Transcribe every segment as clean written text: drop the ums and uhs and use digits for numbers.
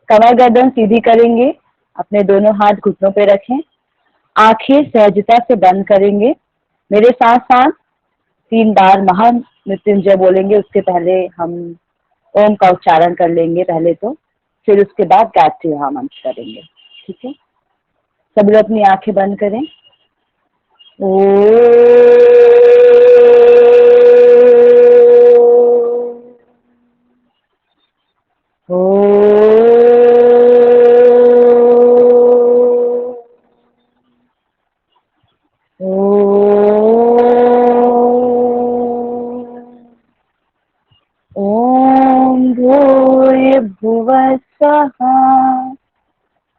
कमर गर्दन सीधी करेंगे, अपने दोनों हाथ घुटनों पे रखें, आंखें सहजता से बंद करेंगे। मेरे साथ साथ 3 बार महामृत्युंजय बोलेंगे। उसके पहले हम ओम का उच्चारण कर लेंगे पहले तो, फिर उसके बाद गायत्री महामंत्र करेंगे। ठीक है, सब लोग अपनी आंखें बंद करें।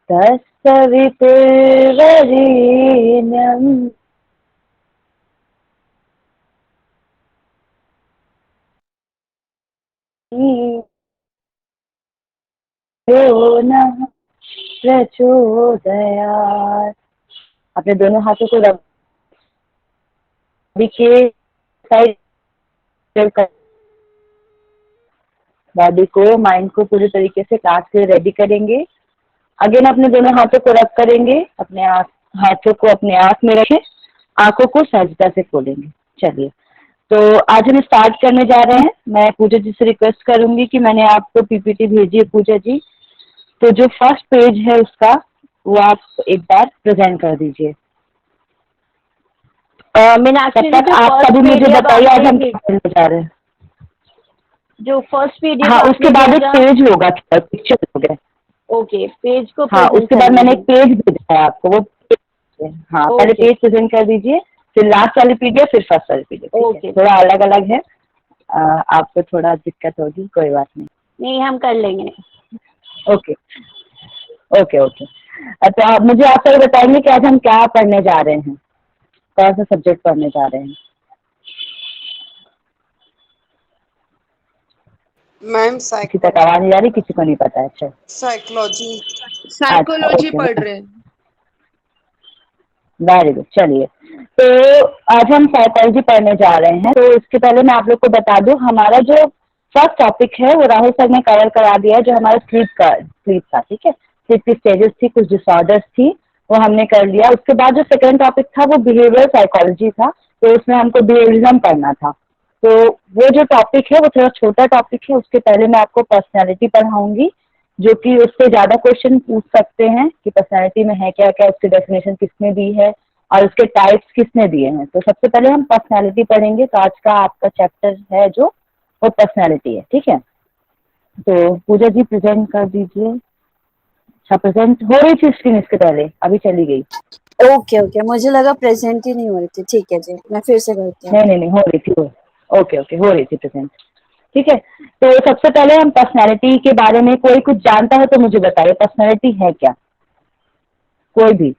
तत्सवितुर्वरेण्यं नः प्रचोदयात्। अपने दोनों हाथों को रबी के साइड बॉडी को, माइंड को पूरी तरीके से क्लास के लिए रेडी करेंगे। अगेन अपने दोनों हाथों को रब करेंगे, अपने हाथों को अपने आंख में रखें, आंखों को सहजता से खोलेंगे। चलिए, तो आज हम स्टार्ट करने जा रहे हैं। मैं पूजा जी से रिक्वेस्ट करूंगी कि मैंने आपको पीपीटी भेजी है पूजा जी, तो जो फर्स्ट पेज है उसका वो आप एक बार प्रेजेंट कर दीजिए। मीनाक्षी तब तक आप सभी मुझे बताइए आज हम क्या करने जा रहे हैं। जो फर्स्ट पीडीएफ, हाँ, उसके बाद एक पेज होगा, पिक्चर हो गया। ओके, पेज को हाँ, उसके बाद मैंने एक पेज भेजा है आपको, वो हाँ पहले पेज प्रेजेंट कर दीजिए, फिर लास्ट वाली पीडीएफ, फिर फर्स्ट वाली पीडीएफ। ओके, थोड़ा अलग अलग है, आपको थोड़ा दिक्कत होगी, कोई बात नहीं हम कर लेंगे। Okay okay okay. तो आप मुझे आप ये बताएंगे कि आज हम क्या पढ़ने जा रहे हैं, कौन सा सब्जेक्ट पढ़ने जा रहे हैं। मैम किसी तक आवाज नहीं आ रही, किसी को नहीं पता है। अच्छा, साइकोलॉजी पढ़ रहे हैं। Very good. चलिए, तो आज हम साइकोलॉजी पढ़ने जा रहे हैं। तो इसके पहले मैं आप लोग को बता दूं, हमारा जो फर्स्ट टॉपिक है वो राहुल सर ने कवर करा दिया है, जो हमारा स्लीप था। ठीक है, स्लीप की स्टेजेस थी, कुछ डिसऑर्डर्स थी, वो हमने कर लिया। उसके बाद जो सेकंड टॉपिक था वो बिहेवियर साइकोलॉजी था, तो उसमें हमको बिहेवियरिज्म पढ़ना था। तो वो जो टॉपिक है वो थोड़ा छोटा टॉपिक है। उसके पहले मैं आपको पर्सनैलिटी पढ़ाऊंगी, जो कि उससे ज्यादा क्वेश्चन पूछ सकते हैं कि पर्सनैलिटी में है क्या क्या, उसकी डेफिनेशन किसने दी है और उसके टाइप्स किसने दिए हैं। तो सबसे पहले हम पर्सनैलिटी पढ़ेंगे। तो आज का आपका चैप्टर है जो वो पर्सनैलिटी है। ठीक है, तो पूजा जी प्रेजेंट कर दीजिए। अच्छा, प्रेजेंट हो रही थी स्क्रीन इसके पहले, अभी चली गई। ओके, मुझे लगा प्रेजेंट ही नहीं हो रही थी। ठीक है जी, मैं फिर से करती हूँ। नहीं हो रही थी। ओके हो रही थी प्रेजेंट। ठीक है, तो सबसे पहले हम पर्सनैलिटी के बारे में, कोई कुछ जानता है तो मुझे बताइए, पर्सनैलिटी है क्या। कोई भी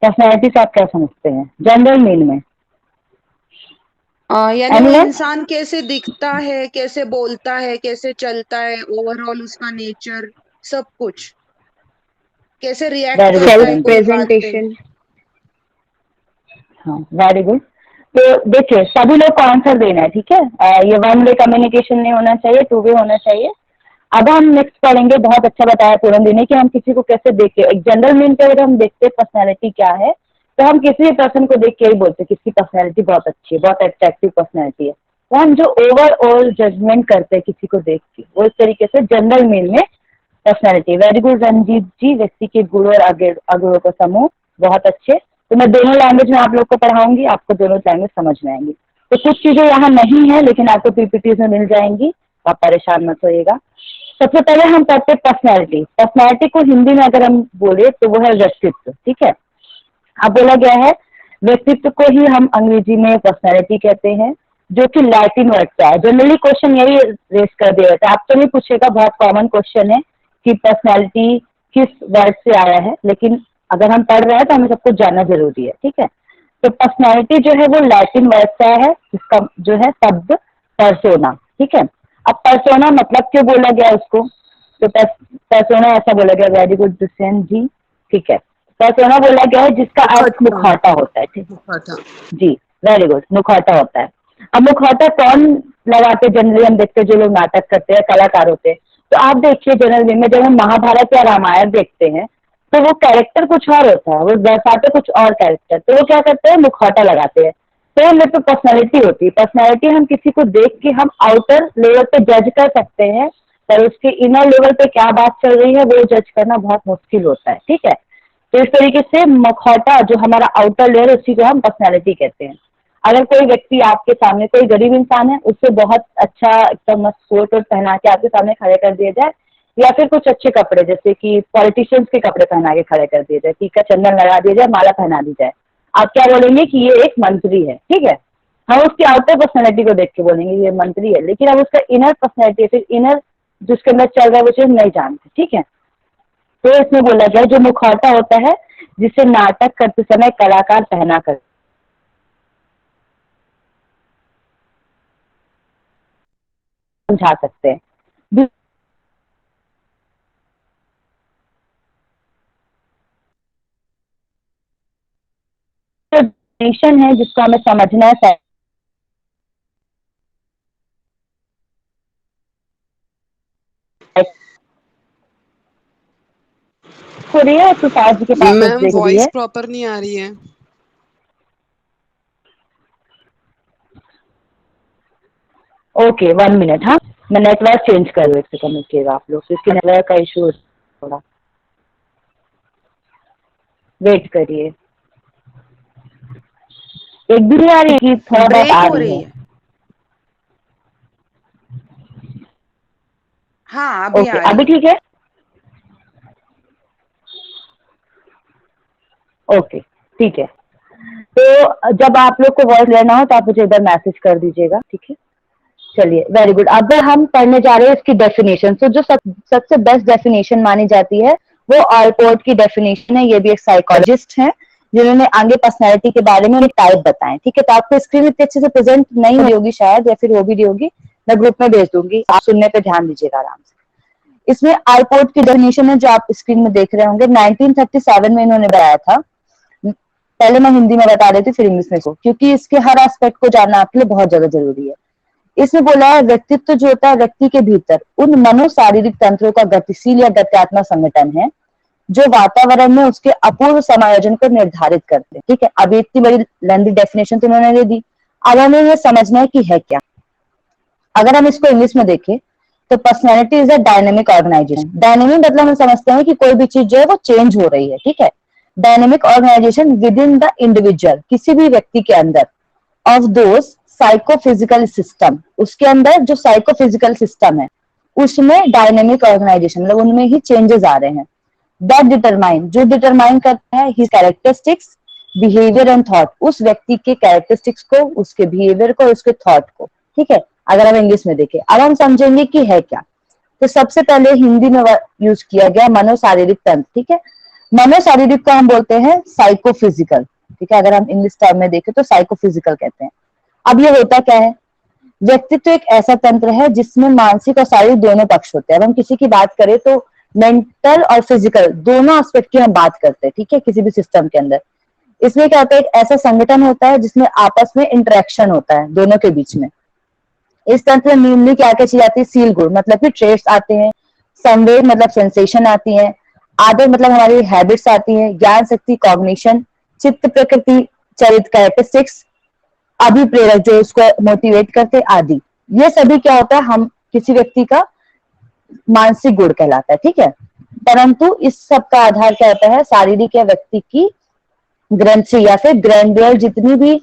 पर्सनैलिटी से आप क्या समझते हैं जनरल मीन में। यानी वो इंसान कैसे दिखता है, कैसे बोलता है, कैसे चलता है, ओवरऑल उसका नेचर, सब कुछ कैसे रिएक्ट करता है कोई बात पे। हाँ, वेरी गुड। तो देखिए, सभी लोग को आंसर देना है। ठीक है, ये वन वे कम्युनिकेशन नहीं होना चाहिए, टू वे होना चाहिए। अब हम नेक्स्ट पढ़ेंगे, बहुत अच्छा बताया पूरन दी ने कि हम किसी को कैसे देखते हैं। एक जनरल मीन पे अगर हम देखते हैं पर्सनैलिटी क्या है, तो हम किसी भी पर्सन को देख के ही बोलते हैं कि इसकी पर्सनैलिटी बहुत अच्छी है, बहुत अट्रैक्टिव पर्सनैलिटी है। तो हम जो ओवरऑल जजमेंट करते हैं किसी को देख के, वो इस तरीके से जनरल मीन में पर्सनैलिटी। वेरी गुड रंजीत जी, व्यक्ति के गुण और अगुणों का समूह, बहुत अच्छे। तो मैं दोनों लैंग्वेज में आप लोग को पढ़ाऊंगी, आपको दोनों लैंग्वेज समझ में आएंगी। तो कुछ चीजें यहाँ नहीं है, लेकिन आपको पीपीटी में मिल जाएंगी, आप परेशान मत होइएगा। सबसे पहले हम पढ़ते हैं पर्सनैलिटी। पर्सनैलिटी को हिंदी में अगर हम बोले तो वो है व्यक्तित्व। ठीक है, अब बोला गया है व्यक्तित्व को ही हम अंग्रेजी में पर्सनैलिटी कहते हैं, जो कि लैटिन वर्ड से है। जनरली क्वेश्चन यही रेस कर दिया जाता है, आपसे नहीं पूछेगा, बहुत कॉमन क्वेश्चन है कि पर्सनैलिटी किस वर्ड से आया है, लेकिन अगर हम पढ़ रहे हैं तो हमें सब कुछ जानना जरूरी है। ठीक है, तो पर्सनैलिटी जो है वो लैटिन वर्ड से आया है, जिसका जो है शब्द पर्सोना। ठीक है, अब पर्सोना मतलब क्यों बोला गया उसको, तो पर्सोना ऐसा बोला गया। वेरी गुड दुष्यंत जी। ठीक है, पर्सोना बोला गया है जिसका अर्थ मुखौटा होता है। ठीक जी, वेरी गुड, मुखौटा होता है। अब मुखौटा कौन लगाते, जनरली हम देखते हैं जो लोग नाटक करते हैं, कलाकार होते हैं, तो आप देखिए जनरल में जब हम महाभारत या रामायण देखते हैं तो वो कैरेक्टर कुछ और होता है, वो दर्शाते कुछ और कैरेक्टर, तो वो क्या करते हैं, मुखौटा लगाते हैं। सेम में तो पर्सनैलिटी होती है, पर्सनैलिटी हम किसी को देख के हम आउटर लेवल पे जज कर सकते हैं, पर उसके इनर लेवल पे क्या बात चल रही है वो जज करना बहुत मुश्किल होता है, ठीक है। तो इस तरीके से मुखौटा जो हमारा आउटर लेयर, उसी को हम पर्सनैलिटी कहते हैं। अगर कोई व्यक्ति आपके सामने, कोई गरीब इंसान है, उससे बहुत अच्छा एकदम मस्त कोट वोट पहना के आपके सामने खड़े कर दिया जाए, या फिर कुछ अच्छे कपड़े जैसे कि पॉलिटिशियंस के कपड़े पहना के खड़े कर दिए जाए, टीका चंदन लगा दिया जाए, माला पहना दी जाए, आप क्या बोलेंगे कि ये एक मंत्री है, ठीक है। हम उसकी आउटर पर्सनैलिटी को देख के बोलेंगे ये मंत्री है, लेकिन अब उसका इनर पर्सनैलिटी, फिर इनर जिसके अंदर चल रहा है वो चीज नहीं जानते, ठीक है। तो इसमें बोला गया जो मुखौटा होता है जिसे नाटक करते समय कलाकार पहना कर समझा सकते हैं। नेशन है जिसको हमें समझना है, हो रही है सुशांत जी के पास मैम देख रही वॉइस है। प्रॉपर नहीं आ रही है। ओके 1 मिनट, हाँ मैं नेटवर्क चेंज कर रही हूँ, एक सेकंड रुकिएगा आप लोग, इसकी नेटवर्क का इशू थोड़ा वेट करिए। एक भी नहीं आ रही कि थोड़ा बहुत ब्रेक आ हो रही रही है? है। हाँ अभी ओके आ रही अभी है। ठीक है, ओके ठीक है। तो जब आप लोग को वॉइस लेना हो तो आप मुझे इधर मैसेज कर दीजिएगा, ठीक है। चलिए वेरी गुड, अब हम पढ़ने जा रहे हैं इसकी डेफिनेशन। तो जो सबसे बेस्ट डेफिनेशन मानी जाती है वो ऑलपोर्ट की डेफिनेशन है। ये भी एक साइकोलॉजिस्ट हैं जिन्होंने आगे पर्सनैलिटी के बारे में उन्हें टाइप बताएं, ठीक है। तो आपको स्क्रीन इतने अच्छे से प्रेजेंट नहीं हुई होगी शायद, या फिर वो भी होगी, मैं ग्रुप में भेज दूंगी, आप सुनने पे ध्यान दीजिएगा आराम से। इसमें ऑलपोर्ट की डेफिनेशन है जो आप स्क्रीन में देख रहे होंगे, 1937 में इन्होंने बनाया था। पहले मैं हिंदी में बता देती फिर इंग्लिश में, क्योंकि इसके हर एस्पेक्ट को जानना आपके लिए बहुत ज्यादा जरूरी है। इसमें बोला है व्यक्तित्व जो होता है व्यक्ति के भीतर उन मनोशारीरिक तंत्रों का गतिशील या गत्यात्मक संगठन है जो वातावरण में उसके अपूर्व समायोजन को निर्धारित करते हैं, ठीक है। अभी इतनी बड़ी लंबी डेफिनेशन तो उन्होंने दे दी, अब हमें ये समझना है कि है क्या। अगर हम इसको इंग्लिश में देखें तो personality is a dynamic organization. Dynamic मतलब हम समझते हैं कि कोई भी चीज जो है वो चेंज हो रही है, ठीक है। Dynamic organization within the individual, किसी भी व्यक्ति के अंदर, ऑफ दोज साइकोफिजिकल सिस्टम, उसके अंदर जो साइकोफिजिकल सिस्टम है उसमें डायनेमिक ऑर्गेनाइजेशन मतलब उनमें ही चेंजेस आ रहे हैं। दैट डिटरमाइन, जो डिटरमाइन करता है his characteristics, behaviour and thought, उस व्यक्ति के कैरेक्टरिस्टिक्स को, उसके बिहेवियर को, उसके थॉट को, ठीक है। अगर हम इंग्लिश में देखें, अब हम समझेंगे कि है क्या। तो सबसे पहले हिंदी में यूज किया गया मनोशारीरिक तंत्र, ठीक है। मनोशारीरिक को हम बोलते हैं साइकोफिजिकल, ठीक है। अगर हम इंग्लिश टर्म में देखें तो साइकोफिजिकल कहते हैं। अब ये होता क्या है, व्यक्तित्व एक ऐसा तंत्र है जिसमें मानसिक और शारीरिक दोनों पक्ष होते हैं। अब हम किसी की बात करें तो मेंटल और फिजिकल दोनों एस्पेक्ट की हम बात करते हैं, ठीक है, किसी भी सिस्टम के अंदर। इसमें क्या होता है, एक ऐसा संगठन होता है जिसमें आपस में इंटरेक्शन होता है दोनों के बीच में। इस तंत्र में मेनली क्या क्या चीज आती है, सील गुण मतलब कि ट्रेड्स आते हैं, संवेद मतलब सेंसेशन आती है, आदत मतलब हमारी हैबिट्स आती है, ज्ञान शक्ति कॉग्निशन, चित्त प्रकृति चरित्र कैरेक्टरिस्टिक्स, अभिप्रेरक जो उसको मोटिवेट करते आदि। ये सभी क्या होता है, हम किसी व्यक्ति का मानसिक गुण कहलाता है, ठीक है। परंतु इस सब का आधार क्या होता है, शारीरिक या व्यक्ति की ग्रंथि या फिर ग्रैंडुअल जितनी भी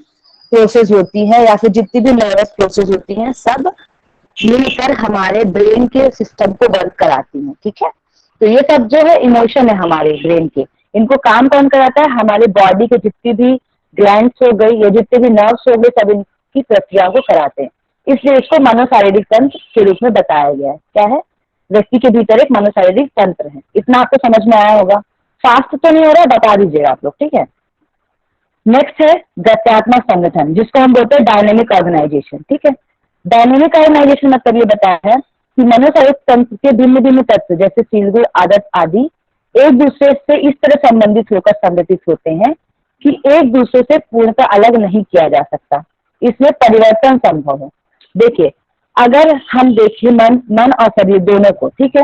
प्रोसेस होती है या फिर जितनी भी नर्वस प्रोसेस होती है, सब मिलकर हमारे ब्रेन के सिस्टम को वर्क कराती हैं, ठीक है। तो ये सब जो है इमोशन है हमारे ब्रेन के, इनको काम कौन कराता है, हमारे बॉडी के जितनी भी ग्लैंड्स हो गई या जितने भी नर्व्स हो गए, सब इनकी प्रक्रिया को कराते हैं। इसलिए इसको मनोशारीरिक तंत्र के रूप में बताया गया है। क्या है, व्यक्ति के भीतर एक मनोशारीरिक तंत्र है। इतना आपको समझ में आया होगा, फास्ट तो नहीं हो रहा, बता दीजिएगा आप लोग, ठीक है। नेक्स्ट है गत्यात्मक संगठन, जिसको हम बोलते हैं डायनेमिक ऑर्गेनाइजेशन, ठीक है। डायनेमिक ऑर्गेनाइजेशन मतलब ये बताया है कि मनोशारीरिक तंत्र के भिन्न भिन्न तत्व जैसे सील गुण आदत आदि एक दूसरे से इस तरह संबंधित होकर संगठित होते हैं कि एक दूसरे से पूर्णतः अलग नहीं किया जा सकता, इसमें परिवर्तन संभव है। देखिए अगर हम देखें मन और शरीर दोनों को, ठीक है,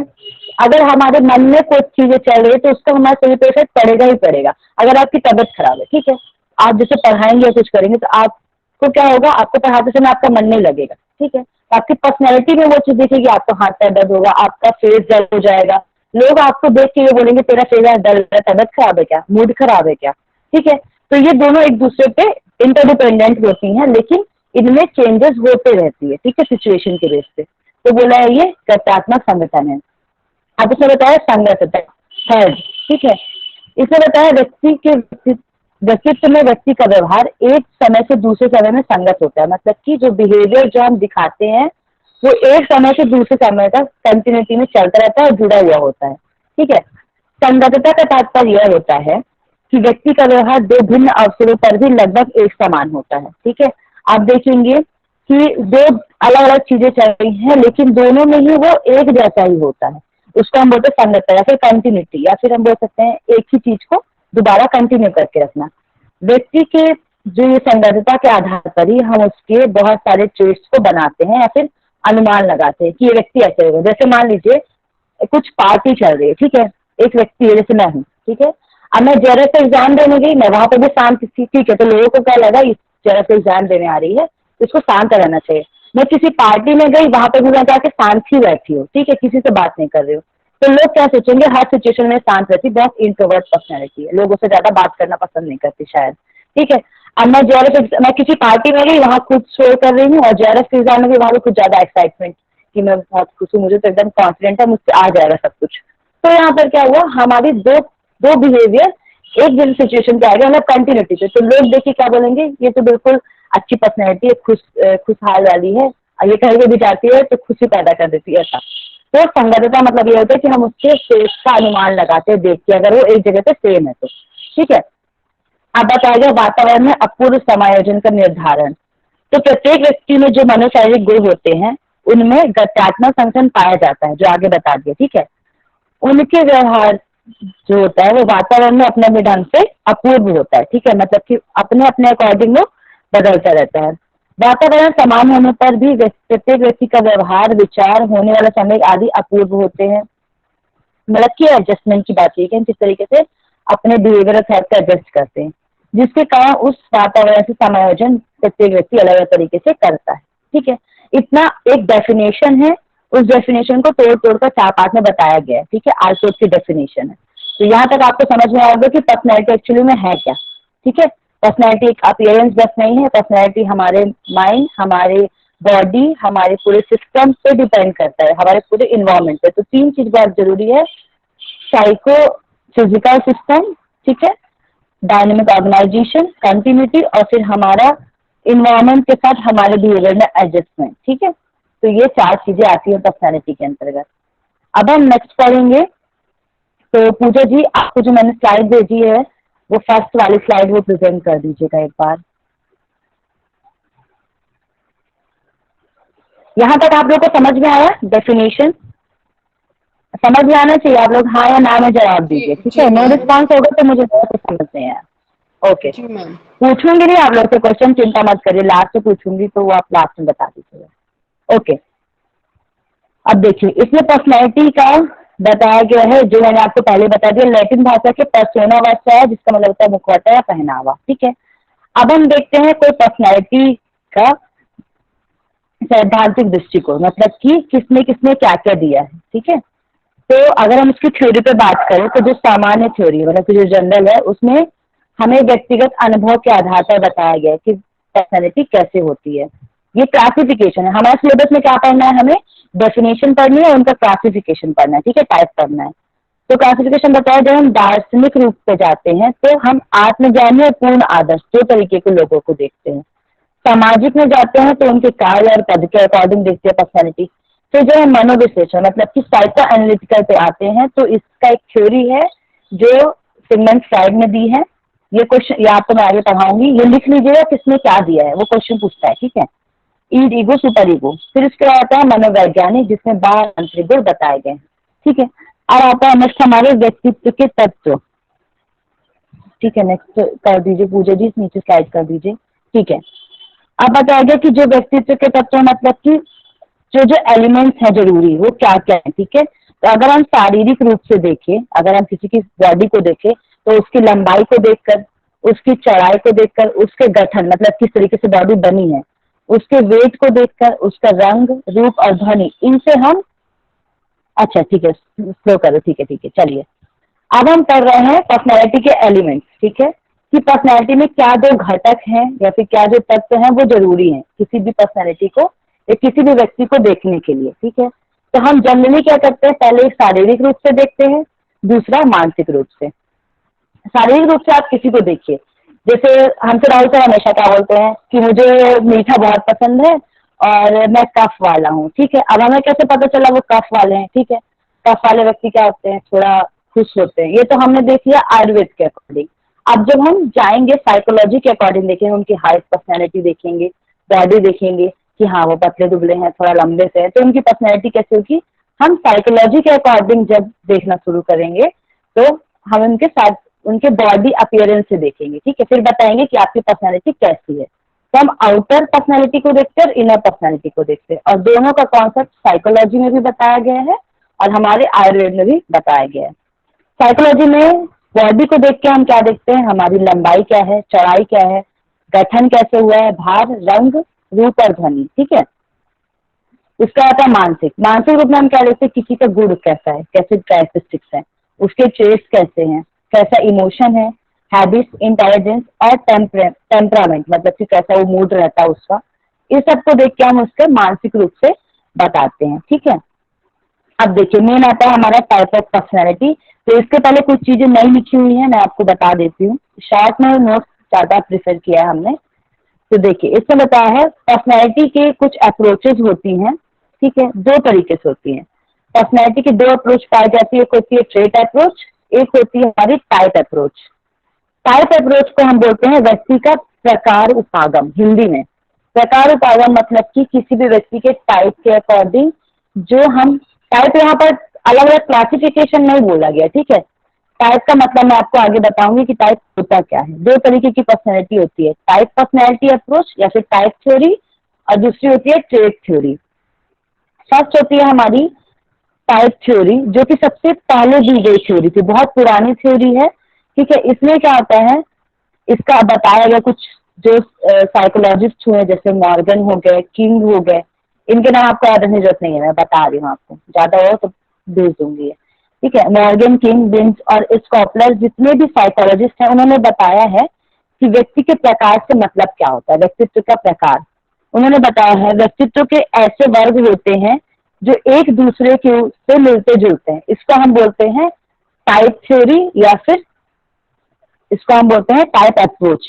अगर हमारे मन में कुछ चीजें चल रही है तो उसका हमारे शरीर पर इफेक्ट पड़ेगा ही पड़ेगा। अगर आपकी तबीयत खराब है, ठीक है, आप जैसे पढ़ाएंगे या कुछ करेंगे तो आपको क्या होगा, आपको पढ़ाते समय आपका मन नहीं लगेगा, ठीक है, तो आपकी पर्सनैलिटी में वो चीज दिखेगी, आपका हाथ पैर दर्द होगा, आपका फेस डल हो जाएगा, लोग आपको देख के ये बोलेंगे तेरा फेस डल है, तबीयत खराब है क्या, मूड खराब है क्या, ठीक है। तो ये दोनों एक दूसरे पे इंटरडिपेंडेंट होती हैं, लेकिन इनमें चेंजेस होते रहती है, ठीक है, सिचुएशन के बेस पे। तो बोला है ये गत्यात्मक संगठन है। अब इसमें बताया संगतता, थर्ड, ठीक है, इसमें बताया व्यक्तित्व में व्यक्ति का व्यवहार एक समय से दूसरे समय में संगत होता है, मतलब कि जो बिहेवियर जो हम दिखाते हैं वो एक समय से दूसरे समय तक कंटिन्यूटी में चलता रहता है और जुड़ा हुआ होता है, ठीक है। संगतता का तात्पर्य यह होता है कि व्यक्ति का व्यवहार दो भिन्न अवसरों पर भी लगभग एक समान होता है, ठीक है। आप देखेंगे कि दो अलग अलग चीजें चल रही हैं लेकिन दोनों में ही वो एक जैसा ही होता है, उसको हम बोलते हैं संगतता या फिर कंटिन्यूटी, या फिर हम बोल सकते हैं एक ही चीज को दोबारा कंटिन्यू करके रखना। व्यक्ति के जो ये संगतता के आधार पर ही हम उसके बहुत सारे ट्रेट्स को बनाते हैं या फिर अनुमान लगाते हैं कि ये व्यक्ति ऐसे होगा। जैसे मान लीजिए कुछ पार्टी चल रही है, ठीक है, एक व्यक्ति है जैसे मैं हूँ, ठीक है, अब मैं जेआरएफ का एग्जाम देने गई, मैं वहां पर भी शांत थी, ठीक है, तो लोगों को क्या लगा इस जेआरएफ का एग्जाम देने आ रही है तो इसको शांत रहना चाहिए। मैं किसी पार्टी में गई, वहां पर भी मैं जाके शांत ही बैठी हूँ, ठीक है, किसी से बात नहीं कर रही हूँ, तो लोग क्या सोचेंगे, हर सिचुएशन में शांत रहती, बहुत इंट्रोवर्ट पर्सनैलिटी है, लोगों से ज्यादा बात करना पसंद नहीं करती शायद, ठीक है। अब मैं किसी पार्टी में गई, वहां खुद शोर कर रही हूँ और जेआरएफ के एग्जाम में भी वहां पर कुछ ज्यादा एक्साइटमेंट कि मैं बहुत खुश हूँ, मुझे तो एकदम कॉन्फिडेंट है, मुझसे आ जाएगा सब कुछ। तो यहाँ पर क्या हुआ, हमारी दो दो बिहेवियर एक जैसी सिचुएशन पे आ गया, मतलब कंटिन्यूटी पे, तो लोग देखिए क्या बोलेंगे, ये तो बिल्कुल अच्छी पर्सनैलिटी है, खुशहाल वाली है, और ये कहीं भी जाती है तो खुशी पैदा कर देती है, ऐसा। तो संगतता मतलब ये होता है कि हम उसके फेस का अनुमान लगाते हैं देख के, अगर वो एक जगह पे सेम है तो, ठीक है। अब बताया गया वातावरण में अपूर्व समायोजन का निर्धारण। तो प्रत्येक व्यक्ति में जो मनोशारीरिक गुण होते हैं उनमें गत्यात्मक संगठन पाया जाता है, जो आगे बता दिया, ठीक है। उनके व्यवहार जो होता है वो वातावरण में अपने अपने ढंग से अपूर्व होता है, ठीक है, मतलब कि अपने अपने अकॉर्डिंग वो बदलता रहता है। वातावरण समान होने पर भी प्रत्येक व्यक्ति का व्यवहार, विचार, होने वाला समय आदि अपूर्व होते हैं। मतलब कि एडजस्टमेंट की बात है कि हम किस तरीके से अपने बिहेवियर और थॉट को एडजस्ट करते हैं, जिसके कारण उस वातावरण से समायोजन प्रत्येक व्यक्ति अलग अलग तरीके से करता है, ठीक है। इतना एक डेफिनेशन है, उस डेफिनेशन को तोड़ तोड़ कर 4 पार्ट में बताया गया है, ठीक है, आल्पोर्ट की डेफिनेशन है। तो यहाँ तक आपको समझ में आएगा कि पर्सनैलिटी एक्चुअली में है क्या, ठीक है। पर्सनैलिटी एक अपीयरेंस बस नहीं है, पर्सनैलिटी हमारे माइंड, हमारे बॉडी, हमारे पूरे सिस्टम पे डिपेंड करता है, हमारे पूरे इन्वायरमेंट पे। तो 3 चीज बहुत जरूरी है, साइको फिजिकल सिस्टम, ठीक है, डायनेमिक ऑर्गेनाइजेशन, कंटिन्यूटी, और फिर हमारा इन्वायरमेंट के साथ हमारे बिहेवियर में एडजस्टमेंट, ठीक है। तो ये 4 चीजें आती है पर्सनैलिटी के अंतर्गत। अब हम नेक्स्ट पढ़ेंगे। तो पूजा जी, आपको जो मैंने स्लाइड भेजी है वो फर्स्ट वाली स्लाइड वो प्रेजेंट कर दीजिएगा एक बार। यहाँ तक आप लोग को समझ में आया डेफिनेशन? समझ में आना चाहिए, आप लोग हाँ या ना में जवाब दीजिए, ठीक है। नो रिस्पॉन्स होगा तो मुझे बहुत कुछ समझ नहीं आया। ओके, पूछूंगी नहीं आप लोग से क्वेश्चन, चिंता मत करिए, लास्ट में पूछूंगी तो वो आप लास्ट में बता दीजिएगा। ओके, अब देखिए इसमें पर्सनैलिटी का बताया गया है, जो मैंने आपको पहले बता दिया, लैटिन भाषा के पर्सोना वाचा है, जिसका मतलब होता है मुखौटा या पहनावा, ठीक है। अब हम देखते हैं कोई पर्सनैलिटी का सैद्धांतिक दृष्टिकोण, मतलब कि किसने किसने क्या क्या दिया है, ठीक है। तो अगर हम इसकी थ्योरी पे बात करें तो जो सामान्य थ्योरी है, मतलब कि जो जनरल है, उसमें हमें व्यक्तिगत अनुभव के आधार पर बताया गया है कि पर्सनैलिटी कैसे होती है। ये क्लासिफिकेशन है, हमारे सिलेबस में क्या पढ़ना है, हमें डेफिनेशन पढ़नी है, उनका क्लासिफिकेशन पढ़ना है, ठीक है, टाइप करना है। तो क्लासिफिकेशन बताया, जब हम दार्शनिक रूप पे जाते हैं तो हम आत्मज्ञानी और पूर्ण आदर्श 2 तरीके के लोगों को देखते हैं। सामाजिक में जाते हैं तो उनके कार्य और पद के अकॉर्डिंग देखते हैं पर्सनैलिटी। तो जो है मनोविश्लेषण, मतलब कि साइको एनालिटिकल पे आते हैं, तो इसका एक थ्योरी है जो सिगमंड फ्राइड ने दी है। ये क्वेश्चन, ये आपको मैं आगे पढ़ाऊंगी, ये लिख लीजिएगा किसने क्या दिया है, वो क्वेश्चन पूछता है, ठीक है। ईड, ईगो, सुपर ईगो। फिर इसके बाद आता है मनोवैज्ञानिक, जिसमें 12 आंतरिक गुण बताए गए हैं, ठीक है। अब आता है नेक्स्ट हमारे व्यक्तित्व के तत्व, ठीक है। नेक्स्ट कर दीजिए पूजा जी, नीचे स्लाइड कर दीजिए, ठीक है। अब बताया गया कि जो व्यक्तित्व के तत्व, मतलब कि जो जो एलिमेंट्स है जरूरी वो क्या क्या है, ठीक है। तो अगर हम शारीरिक रूप से देखें, अगर हम किसी की बॉडी को देखें तो उसकी लंबाई को देखकर, उसकी चौड़ाई को देखकर, उसके गठन मतलब किस तरीके से बॉडी बनी है, उसके वेट को देखकर, उसका रंग, रूप और ध्वनि, इनसे हम, अच्छा ठीक है स्लो करो, ठीक है चलिए। अब हम कर रहे हैं पर्सनैलिटी के एलिमेंट्स, ठीक है, कि पर्सनैलिटी में क्या दो घटक हैं या फिर क्या जो तत्व हैं वो जरूरी हैं किसी भी पर्सनैलिटी को या किसी भी व्यक्ति को देखने के लिए, ठीक है। तो हम जनरली क्या करते हैं, पहले शारीरिक रूप से देखते हैं, दूसरा मानसिक रूप से। शारीरिक रूप से आप किसी को देखिए, जैसे हमसे राहुल सर हमेशा क्या बोलते हैं कि मुझे मीठा बहुत पसंद है और मैं कफ वाला हूँ, ठीक है। अब हमें कैसे पता चला वो कफ वाले हैं, ठीक है। कफ वाले व्यक्ति क्या होते हैं, थोड़ा खुश होते हैं, ये तो हमने देख लिया आयुर्वेद के अकॉर्डिंग। अब जब हम जाएंगे साइकोलॉजी के अकॉर्डिंग देखेंगे, उनकी हाइट, पर्सनैलिटी देखेंगे, बॉडी देखेंगे कि हाँ वो पतले दुबले हैं, थोड़ा लंबे से है, तो उनकी पर्सनैलिटी कैसे होगी। हम साइकोलॉजी के अकॉर्डिंग जब देखना शुरू करेंगे तो हम उनके साथ उनके बॉडी अपीयरेंस से देखेंगे, ठीक है, फिर बताएंगे कि आपकी पर्सनैलिटी कैसी है। तो हम आउटर पर्सनैलिटी को देखते हैं और इनर पर्सनैलिटी को देखते हैं, और दोनों का कॉन्सेप्ट साइकोलॉजी में भी बताया गया है और हमारे आयुर्वेद में भी बताया गया है। साइकोलॉजी में बॉडी को देख के हम क्या देखते हैं, हमारी लंबाई क्या है, चौड़ाई क्या है, गठन कैसे हुआ है, भार, रंग, रूप और ध्वनि, ठीक है। इसका आता है मानसिक। मानसिक रूप में हम क्या देखते हैं, किसी का गुण कैसा है, कैसे कैरेक्टरिस्टिक्स है, उसके ट्रेट्स कैसे हैं, कैसा इमोशन है, हैबिट्स, इंटेलिजेंस और टेम्परामेंट मतलब कि कैसा वो मूड रहता है उसका, इस सब को देख के हम उसके मानसिक रूप से बताते हैं, ठीक है। अब देखिए मेन आता है हमारा टाइप ऑफ पर्सनैलिटी। तो इसके पहले कुछ चीजें नई लिखी हुई हैं, मैं आपको बता देती हूँ, शॉर्ट में नोट्स ज्यादा प्रेफर किया है हमने। तो देखिए इसमें बताया है पर्सनैलिटी के कुछ अप्रोचेज होती हैं, ठीक है, दो तरीके से होती हैं। पर्सनैलिटी की दो अप्रोच पाई जाती है, एक होती है ट्रेट अप्रोच, एक होती है हमारी टाइप अप्रोच। टाइप अप्रोच को हम बोलते हैं व्यक्ति का प्रकार उपागम, हिंदी में प्रकार उपागम मतलब कि किसी भी व्यक्ति के टाइप के अकॉर्डिंग जो हम टाइप, यहाँ पर अलग अलग क्लासिफिकेशन नहीं बोला गया, ठीक है। टाइप का मतलब मैं आपको आगे बताऊंगी कि टाइप होता क्या है। दो तरीके की पर्सनैलिटी होती है, टाइप पर्सनैलिटी अप्रोच या फिर टाइप थ्योरी, और दूसरी होती है ट्रेट थ्योरी। फर्स्ट होती है हमारी टाइप थ्योरी, जो कि सबसे पहले दी गई थ्योरी थी, बहुत पुरानी थ्योरी है, ठीक है। इसमें क्या होता है, इसका बताया गया कुछ जो साइकोलॉजिस्ट हुए जैसे मॉर्गन हो गए, किंग हो गए, इनके नाम आपको याद रखने की जरूरत नहीं है, मैं बता रही हूँ आपको, ज्यादा हो तो भेज दूंगी, ठीक है। मॉर्गन, किंग, बिंच और स्कॉपलर जितने भी साइकोलॉजिस्ट हैं उन्होंने बताया है कि व्यक्ति के प्रकार से मतलब क्या होता है, व्यक्तित्व का प्रकार। उन्होंने बताया है व्यक्तित्व के ऐसे वर्ग होते हैं जो एक दूसरे के से मिलते जुलते हैं, इसको हम बोलते हैं टाइप थ्योरी या फिर इसको हम बोलते हैं टाइप अप्रोच।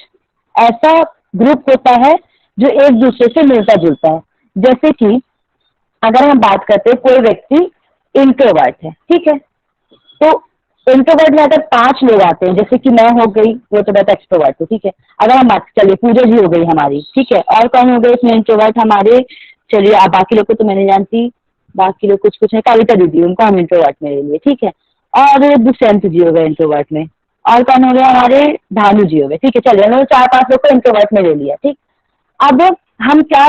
ऐसा ग्रुप होता है जो एक दूसरे से मिलता जुलता है। जैसे कि अगर हम बात करते हैं कोई व्यक्ति इंट्रोवर्ट है, ठीक है, तो इंट्रोवर्ट में अगर 5 लोग आते हैं, जैसे कि मैं हो गई, वो तो मैं एक्सट्रोवर्ट हूँ, ठीक है। अगर हम बात चलिए पूजा जी हो गई हमारी, ठीक है, और कौन हो गए इसमें इंट्रोवर्ट हमारे, चलिए आप बाकी लोग को तो मैं नहीं जानती, बाकी लोग कुछ कुछ है, कविता दीदी, उनको हम इंट्रोवर्ट में ले लिए, ठीक है। और दुष्यंत जी हो गए इंट्रोवर्ट में, और कौन हो गया हमारे भानु जी हो गए, ठीक है। चलिए हमने 4-5 लोग को इंट्रोवर्ट में ले लिया, ठीक। अब हम क्या,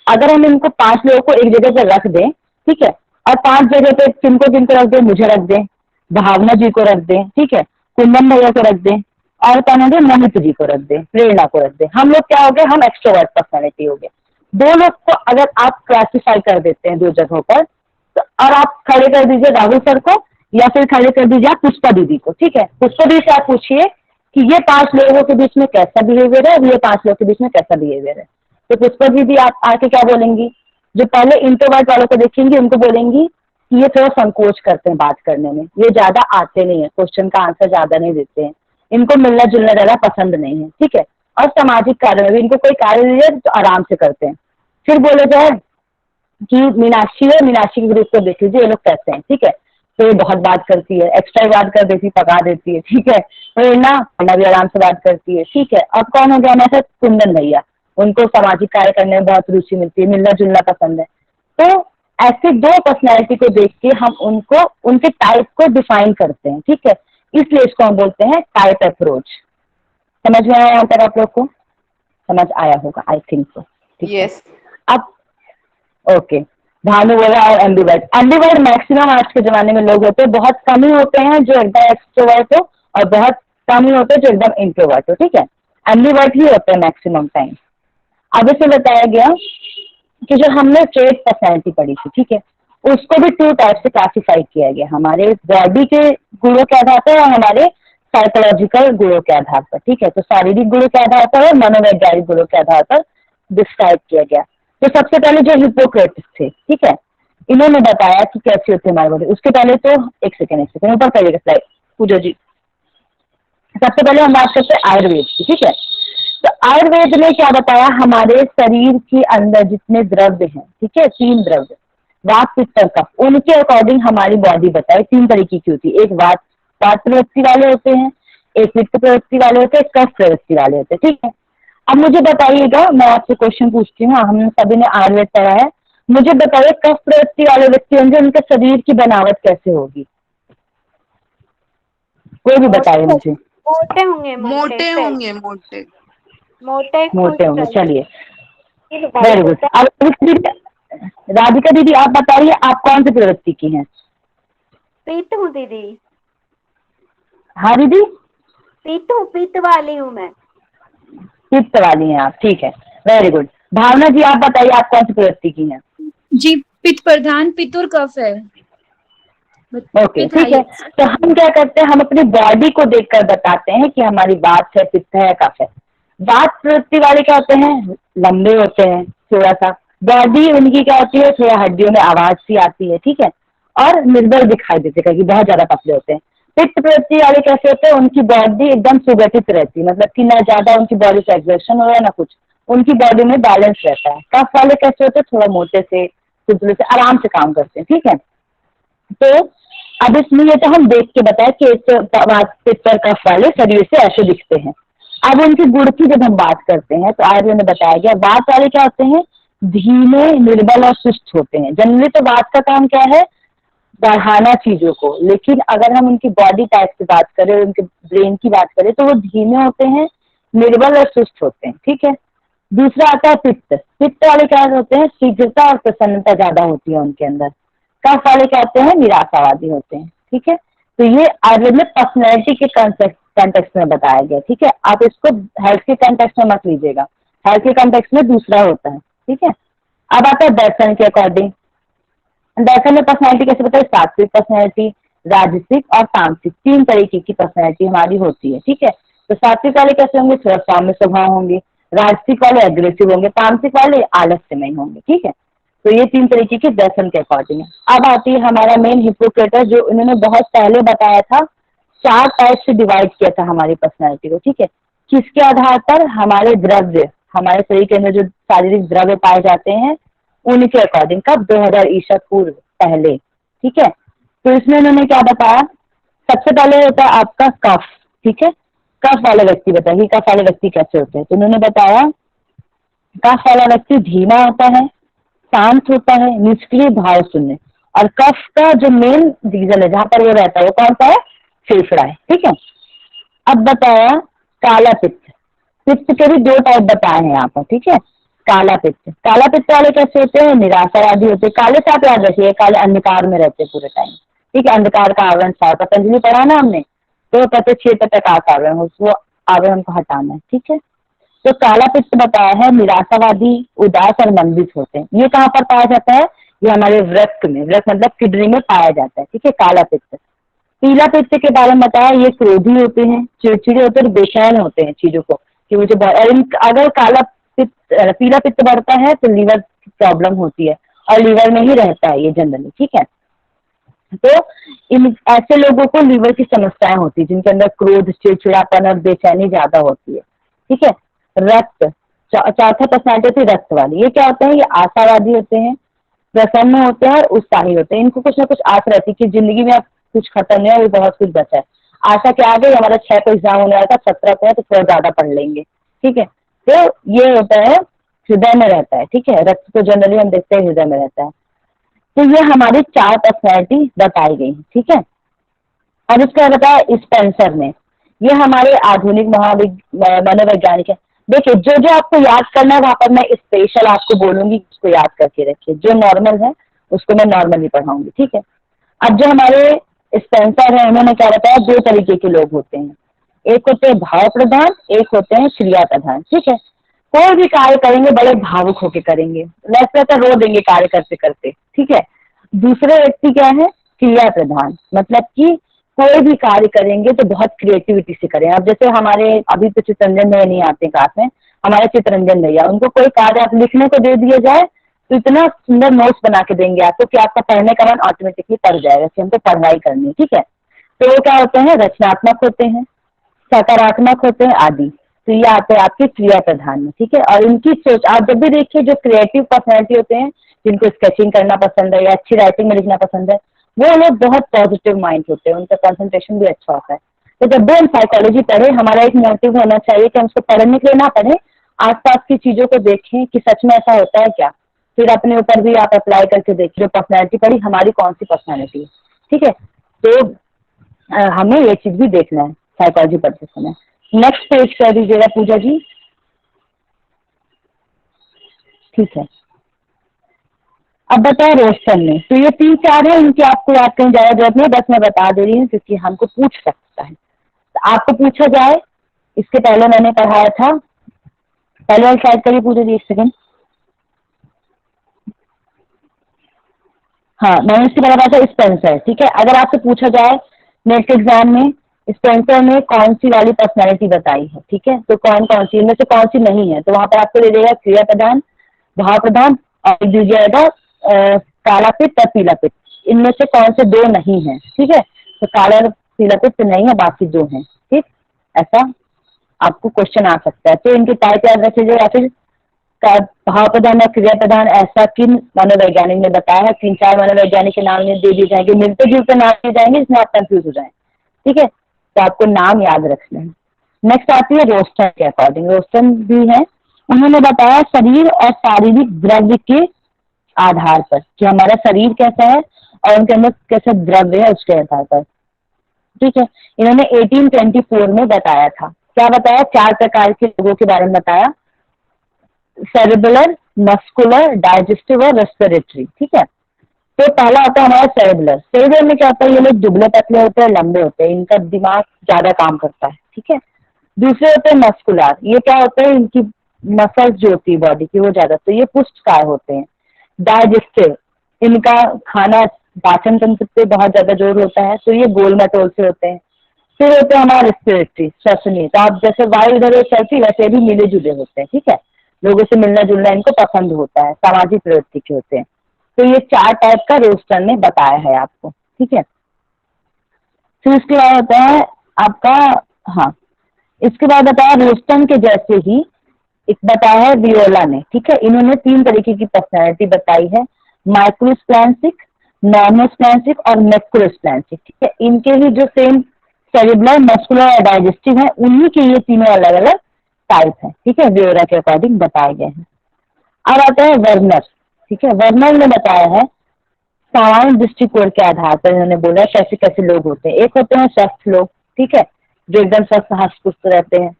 अगर हम इनको 5 लोगों को एक जगह पर रख दें, ठीक है, और 5 जगह पे किनको किनको रख दें, मुझे रख दें, भावना जी को रख दें, ठीक है, कुंदन भैया को रख दें, और कौन हो गए मोहित जी को रख दें, प्रेरणा को रख दें, हम लोग क्या हो गए, हम एक्सट्रोवर्ट पर्सनैलिटी हो गए। 2 लोग को अगर आप क्लासिफाई कर देते हैं 2 जगहों पर, तो और आप खड़े कर दीजिए राहुल सर को या फिर खड़े कर दीजिए आप पुष्पा दीदी को, ठीक है। पुष्पा दीदी से आप पूछिए कि ये 5 लोगों के बीच में कैसा बिहेवियर है और ये 5 लोगों के बीच में कैसा बिहेवियर है, तो पुष्पा दीदी आप आके क्या बोलेंगी, जो पहले इंट्रोवर्ट वालों को देखेंगी उनको बोलेंगी कि ये थोड़ा संकोच करते हैं बात करने में, ये ज्यादा आते नहीं है, क्वेश्चन का आंसर ज्यादा नहीं देते हैं, इनको मिलना जुलना ज्यादा पसंद नहीं है, ठीक है। और सामाजिक कार्य में भी इनको कोई कार्य नहीं है तो आराम से करते हैं। फिर बोले जाए कि मीनाक्षी है, मीनाक्षी के ग्रुप को देख लीजिए ये लोग कैसे हैं, ठीक है, तो ये बहुत बात करती है, एक्स्ट्रा बात कर देती, पका देती है, ठीक है। प्रेरणा भी आराम से बात करती है, ठीक है। अब कौन हो गया हमारे साथ, कुंदन भैया, उनको सामाजिक कार्य करने में बहुत रुचि मिलती है, मिलना जुलना पसंद है। तो ऐसे 2 पर्सनैलिटी को देख के हम उनको उनके टाइप को डिफाइन करते हैं, ठीक है, इसलिए इसको हम बोलते हैं टाइप अप्रोच। समझ में आया यहाँ तक आप लोग को, समझ आया होगा आई थिंक सो, ठीक है। यस। अब ओके, भानु बोला और एम्बिवर्ट। एम्बिवर्ट मैक्सिमम आज के जमाने में लोग होते हैं, बहुत कम ही होते हैं जो एकदम एक्सट्रोवर्ट हो और बहुत कम ही होते हैं जो एकदम इंट्रोवर्ट हो, ठीक है। एम्बिवर्ट ही होते हैं मैक्सिमम टाइम। अब इसे बताया गया कि जो हमने ट्रेट पर्सनैलिटी पढ़ी थी, ठीक है, उसको भी 2 टाइप से क्लासिफाई किया गया, हमारे बॉडी के गुणों के आधार पर और हमारे साइकोलॉजिकल गुणों के आधार पर, ठीक है। तो शारीरिक गुणों के आधार पर और मनोवैज्ञानिक गुणों के आधार पर डिस्क्राइब किया गया। तो सबसे पहले जो हिपोक्रेटिस थे, ठीक है, इन्होंने बताया कि कैसे होते हैं हमारे बॉडी। उसके पहले तो एक सेकेंड ऊपर करिएगा स्लाइड पूजा जी। सबसे पहले हम बात करते हैं आयुर्वेद की, ठीक है। तो आयुर्वेद ने क्या बताया, हमारे शरीर के अंदर जितने द्रव्य हैं, ठीक है, 3 द्रव्य, वात पित्त और कफ, उनके अकॉर्डिंग हमारी बॉडी बताए 3 तरीके की होती है। एक वात प्रवृत्ति वाले होते हैं, एक पित्त प्रवृत्ति वाले होते हैं, कफ प्रवृत्ति वाले होते हैं, ठीक है। अब मुझे बताइएगा, मैं आपसे क्वेश्चन पूछती हूँ, हम सभी ने आयुर्वेद पढ़ा है, मुझे बताइए कफ प्रवृत्ति वाले व्यक्ति होंगे, उनके शरीर की बनावट कैसे होगी? कोई भी बताइए मुझे। मोटे होंगे, मोटे होंगे, मोटे मोटे होंगे, चलिए वेरी गुड। अब राधिका दीदी आप बताइए, आप कौन सी प्रवृत्ति की हैं? पित्त हूँ दीदी, हाँ दीदी, पित्त वाली हूँ मैं। पित्त वाली हैं आप, ठीक है, वेरी गुड। भावना जी आप बताइए, आप कौन सी प्रवृत्ति की हैं? जी पित्त प्रधान, पित्त और कफ है। ओके, ठीक है। तो हम क्या करते हैं, हम अपनी बॉडी को देखकर बताते हैं कि हमारी वात है, पित्त है, कफ है। वात प्रवृत्ति वाले क्या होते हैं, लंबे होते हैं थोड़ा सा, बॉडी उनकी क्या होती है, थोड़ा हड्डियों में आवाज सी आती है, ठीक है, और निर्बल दिखाई देते हैं, क्योंकि बहुत ज्यादा पतले होते हैं। पित्त प्रवृत्ति वाले कैसे होते हैं, उनकी बॉडी एकदम सुगठित रहती है, मतलब कि ना ज्यादा उनकी बॉडी से एग्जर्शन हो रहा है ना कुछ, उनकी बॉडी में बैलेंस रहता है। कफ वाले कैसे होते हैं, थोड़ा मोटे से, तुलतुले से, आराम से काम करते हैं, ठीक है। तो अब इसमें ये तो हम देख के बताए कि वात पित्त और कफ वाले शरीर से ऐसे दिखते हैं। अब उनकी गुण की जब हम बात करते हैं तो आयुर्वेद में बताया गया, वात वाले क्या होते हैं, धीमे, निर्बल और सुस्त होते हैं। जनरली तो वात का काम क्या है, बढ़ाना चीजों को, लेकिन अगर हम उनकी बॉडी टाइप की बात करें, उनके ब्रेन की बात करें, तो वो धीमे होते हैं, निर्बल और सुस्त होते हैं, ठीक है। दूसरा आता है पित्त। पित्त वाले क्या होते हैं, शीघ्रता और प्रसन्नता ज्यादा होती है उनके अंदर। कफ वाले क्या होते हैं, निराशावादी होते हैं, ठीक है। तो ये आयुर्वेद में पर्सनैलिटी के कॉन्टेक्स्ट में बताया गया, ठीक है। आप इसको हेल्थ के कॉन्टेक्स्ट में मत लीजिएगा, हेल्थ के कॉन्टेक्स्ट में दूसरा होता है, ठीक है। अब आता है दर्शन के अकॉर्डिंग। दर्शन में पर्सनैलिटी कैसे बताए, सात्विक पर्सनैलिटी, राजसिक और तामसिक, 3 तरीके की पर्सनैलिटी हमारी होती है, ठीक है। तो सात्विक वाले कैसे होंगे, थोड़ा सौम्य स्वभाव होंगे, राजसिक वाले एग्रेसिव होंगे, तामसिक वाले आलस्यमय होंगे, ठीक है। तो ये 3 तरीके के दर्शन के अकॉर्डिंग है। अब आती है हमारा मेन हिपोक्रेटस, जो इन्होंने बहुत पहले बताया था, 4 टाइप से डिवाइड किया था हमारी पर्सनैलिटी को, ठीक है। किसके आधार पर, हमारे द्रव्य, हमारे शरीर के अंदर जो शारीरिक द्रव्य पाए जाते हैं उनके अकॉर्डिंग। कब, 2000 ईसा पूर्व पहले, ठीक है। तो इसमें इन्होंने क्या बताया, सबसे पहले होता है आपका कफ, ठीक है। कफ वाले व्यक्ति बताइए, कफ वाले व्यक्ति कैसे होते हैं। तो उन्होंने बताया कफ वाला व्यक्ति धीमा होता है, शांत होता है, निष्क्रिय, भाव शून्य। और कफ का जो मेन रीजन है जहां पर वो रहता है वो कौन सा है, फेफड़ा है, ठीक है। अब बताया काला पित्त। पित्त के भी 2 टाइप बताए हैं यहाँ पर, ठीक है। काला पित्त, काला पित्त वाले कैसे होते हैं, निराशावादी होते हैं। काले से आप याद रखिए, काले अंधकार में रहते हैं पूरे टाइम, ठीक है। अंधकार का आवरण था, पतंजलि पढ़ा ना हमने, तो प्रतिक्षेत्र तक आवरण, वो आवरण हमको हटाना है, ठीक है। तो काला पित्त बताया है, निराशावादी, उदास और मंदित होते हैं। ये कहाँ पर पाया जाता है, ये हमारे रक्त में, रक्त मतलब किडनी में पाया जाता है, ठीक है, काला पित्त। पीला पित्त के बारे में बताया, ये क्रोधी होते हैं, चिड़चिड़े होते हैं, बेचैन होते हैं चीजों को कि मुझे, अगर काला पित्त, पीला पित्त बढ़ता है तो लीवर की प्रॉब्लम होती है और लीवर में ही रहता है ये जनरली, ठीक है। तो इन ऐसे लोगों को लीवर की समस्याएं होती है, जिनके अंदर क्रोध, चिड़चिड़ापन और बेचैनी ज्यादा होती है, ठीक है। रक्त, चौथा पर्सनैलिटी होती है रक्त वाली। ये क्या होते हैं, ये आशावादी होते हैं, प्रसन्न होते हैं और उत्साही होते हैं। इनको कुछ ना कुछ आस रहती है कि जिंदगी में अब कुछ खत्म नहीं है, अभी बहुत कुछ बचा है। आशा क्या आ गई, हमारा 6 को एग्जाम होने वाला था, 17 को है, तो थोड़ा ज्यादा पढ़ लेंगे, ठीक है। तो ये होता है, हृदय में रहता है, ठीक है। रक्त को जनरली हम देखते हैं हृदय में रहता है। तो ये हमारी 4 पर्सनैलिटी बताई गई, ठीक है। और इसका बताया स्पेंसर ने, ये हमारे आधुनिक मनोवैज्ञानिक है। देखिए जो जो आपको याद करना है वहां पर मैं स्पेशल आपको बोलूंगी, उसको याद करके रखिए। जो नॉर्मल है उसको मैं नॉर्मली पढ़ाऊंगी, ठीक है। अब जो हमारे स्पेंसर है उन्होंने क्या बताया, दो तरीके के लोग होते हैं, एक होते हैं भाव प्रधान, एक होते हैं क्रिया प्रधान, ठीक है। कोई भी कार्य करेंगे बड़े भावुक होकर करेंगे, लगता है रो देंगे कार्य करते करते, ठीक है। दूसरे व्यक्ति क्या है, क्रिया प्रधान, मतलब कि कोई भी कार्य करेंगे तो बहुत क्रिएटिविटी से करें। अब जैसे हमारे अभी तो चितरंजन भैया नहीं आते क्लास में, हमारे चितरंजन भैया, उनको कोई कार्य आप लिखने को दे दिया जाए तो इतना सुंदर नोट्स बना के देंगे आपको कि आपका पढ़ने का मन ऑटोमेटिकली पड़ जाएगा कि हमको पढ़ाई करनी है, ठीक है। तो वो क्या होते हैं, रचनात्मक होते हैं, सकारात्मक होते हैं आदि। तो ये आते हैं आपके क्रिया प्रधान में, ठीक है। और इनकी सोच आप जब भी देखिए, जो क्रिएटिव पर्सनैलिटी होते हैं, जिनको स्केचिंग करना पसंद है या अच्छी राइटिंग में लिखना पसंद है, वो लोग बहुत पॉजिटिव माइंड होते हैं, उनका कंसंट्रेशन भी अच्छा होता है। तो जब भी हम साइकोलॉजी पढ़े, हमारा एक मोटिव होना चाहिए कि हम उसको पढ़ने के लिए ना पढ़े, आसपास की चीजों को देखें कि सच में ऐसा होता है क्या, फिर अपने ऊपर भी आप अप्लाई करके देखिए, जो पर्सनैलिटी पढ़ी हमारी कौन सी पर्सनैलिटी है, ठीक है। तो हमें ये चीज भी देखना है साइकोलॉजी पढ़ते समय। नेक्स्ट पेज कर दीजिएगा पूजा जी, ठीक है। अब बताओ रोस्टर में, तो ये 3-4 है, इनकी आपको याद करने ज्यादा जरूरत नहीं है, बस मैं बता दे रही हूँ क्योंकि हमको पूछ सकता है। तो आपको पूछा जाए, इसके पहले मैंने पढ़ाया था, पहले वाली स्लाइड करिए पूजा जी, 1 सेकेंड। हाँ, मैंने इसके पहले बताया था स्पेंसर, ठीक है। अगर आपसे पूछा जाए नेक्स्ट एग्जाम में स्पेंसर ने कौन सी वाली पर्सनैलिटी बताई है, ठीक है, तो कौन कौन सी इनमें से कौन सी नहीं है, तो वहां पर आपको दे देगा क्रिया प्रधान, भाव प्रधान, और दीजिएगा काला पित्त और पीला पित्त, इनमें से कौन से 2 नहीं है, ठीक है। तो काला और पीला पित्त नहीं है, बाकी 2 हैं, ठीक। ऐसा आपको क्वेश्चन आ सकता है, तो इनकी टाइप याद रखिएगा, या फिर भाव प्रधान और क्रिया प्रधान ऐसा किन मनोवैज्ञानिक ने बताया है। 3-4 मनोवैज्ञानिक के नाम दे दिए जाएंगे, मिलते जुलते नाम दिए जाएंगे जिसमें आप कंफ्यूज हो जाए, ठीक है। तो आपको नाम याद रखना है। नेक्स्ट आती है रोस्टर के अकॉर्डिंग, रोस्टर भी है, उन्होंने बताया शरीर और शारीरिक द्रव्य के आधार पर कि हमारा शरीर कैसा है और उनके अंदर कैसा द्रव्य है उसके आधार पर, ठीक है। इन्होंने 1824 में बताया था, क्या बताया, 4 प्रकार के लोगों के बारे में बताया, सेरेबुलर, मस्कुलर, डाइजेस्टिव और रेस्पिरेटरी, ठीक है। तो पहला होता है हमारा सेरेबुलर। सेरेबुलर में क्या होता है, ये लोग दुबले पतले होते हैं, लंबे होते हैं, इनका दिमाग ज्यादा काम करता है, ठीक है। दूसरे होते हैं मस्कुलर, ये क्या होता है, इनकी मसल्स जो होती है बॉडी की वो ज्यादा, तो ये पुष्टकाय होते हैं। डाइजेस्टिव, इनका खाना पाचन तंत्र पे बहुत ज्यादा जोर होता है, तो ये गोल मटोल से होते हैं। फिर होते हैं हमारा रेस्पिरेटरी, श्वसनीय, तो आप जैसे वायु इधर चलती वैसे भी मिले जुले होते हैं, ठीक है, लोगों से मिलना जुलना इनको पसंद होता है, सामाजिक प्रवृत्ति के होते हैं। तो ये 4 टाइप का रोस्टर ने बताया है आपको, ठीक है। फिर इसके बाद होता है आपका, हाँ, इसके बाद बताया रोस्टन के जैसे ही एक बताया है वियोला ने, ठीक है। इन्होंने 3 तरीके की पर्सनैलिटी बताई है, माइक्रोस्प्लैंसिक, नॉर्मोस्प्लैंसिक और मैक्रोस्प्लैंसिक, ठीक है। इनके ही जो सेम सेरिब्रल, मस्कुलर और डाइजेस्टिव है, उन्हीं के ये तीनों अलग अलग टाइप है, ठीक है, वियोला के अकॉर्डिंग बताए गए हैं। अब आता है वर्नर, ठीक है। वर्नर ने बताया है सामान्य दृष्टिकोण के आधार पर, इन्होंने बोला कैसे कैसे लोग होते हैं। एक होते हैं स्वस्थ लोग, ठीक है, जो एकदम स्वस्थ हष्ट पुष्ट रहते हैं,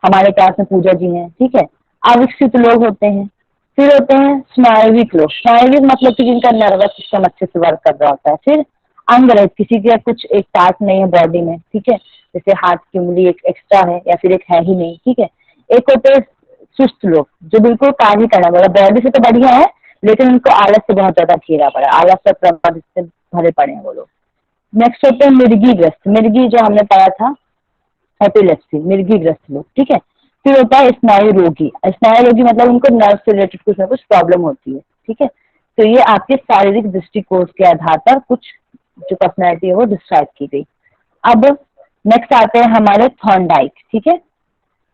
हमारे क्लास में पूजा जी हैं, ठीक है। अविकसित लोग होते हैं। फिर होते हैं स्नायविक लोग, स्नायविक मतलब कि जिनका नर्वस सिस्टम अच्छे से वर्क कर रहा होता है। फिर अंगरहित, किसी का कुछ एक पार्ट नहीं है बॉडी में, ठीक है, जैसे हाथ की उंगली एक एक्स्ट्रा है या फिर एक है ही नहीं, ठीक है। एक होते हैं सुस्त लोग, जो बिल्कुल कार्य नहीं करना, मतलब बॉडी से तो बढ़िया है लेकिन उनको आलस से बहुत ज्यादा घिरा पड़ा, आलस से प्रभावित से भरे पड़े हैं वो लोग। नेक्स्ट होते हैं मिर्गीग्रस्त, मिर्गी जो हमने पढ़ा था एपिलेप्सी, मिर्गीग्रस्त लोग, ठीक है। फिर होता है स्नायु रोगी, स्नायु रोगी मतलब उनको नर्व से रिलेटेड कुछ ना कुछ प्रॉब्लम होती है, ठीक है। तो ये आपके शारीरिक दृष्टिकोण के आधार पर कुछ जो पर्सनैलिटी है वो डिस्क्राइब की गई। अब नेक्स्ट आते हैं हमारे थॉर्नडाइक, ठीक है।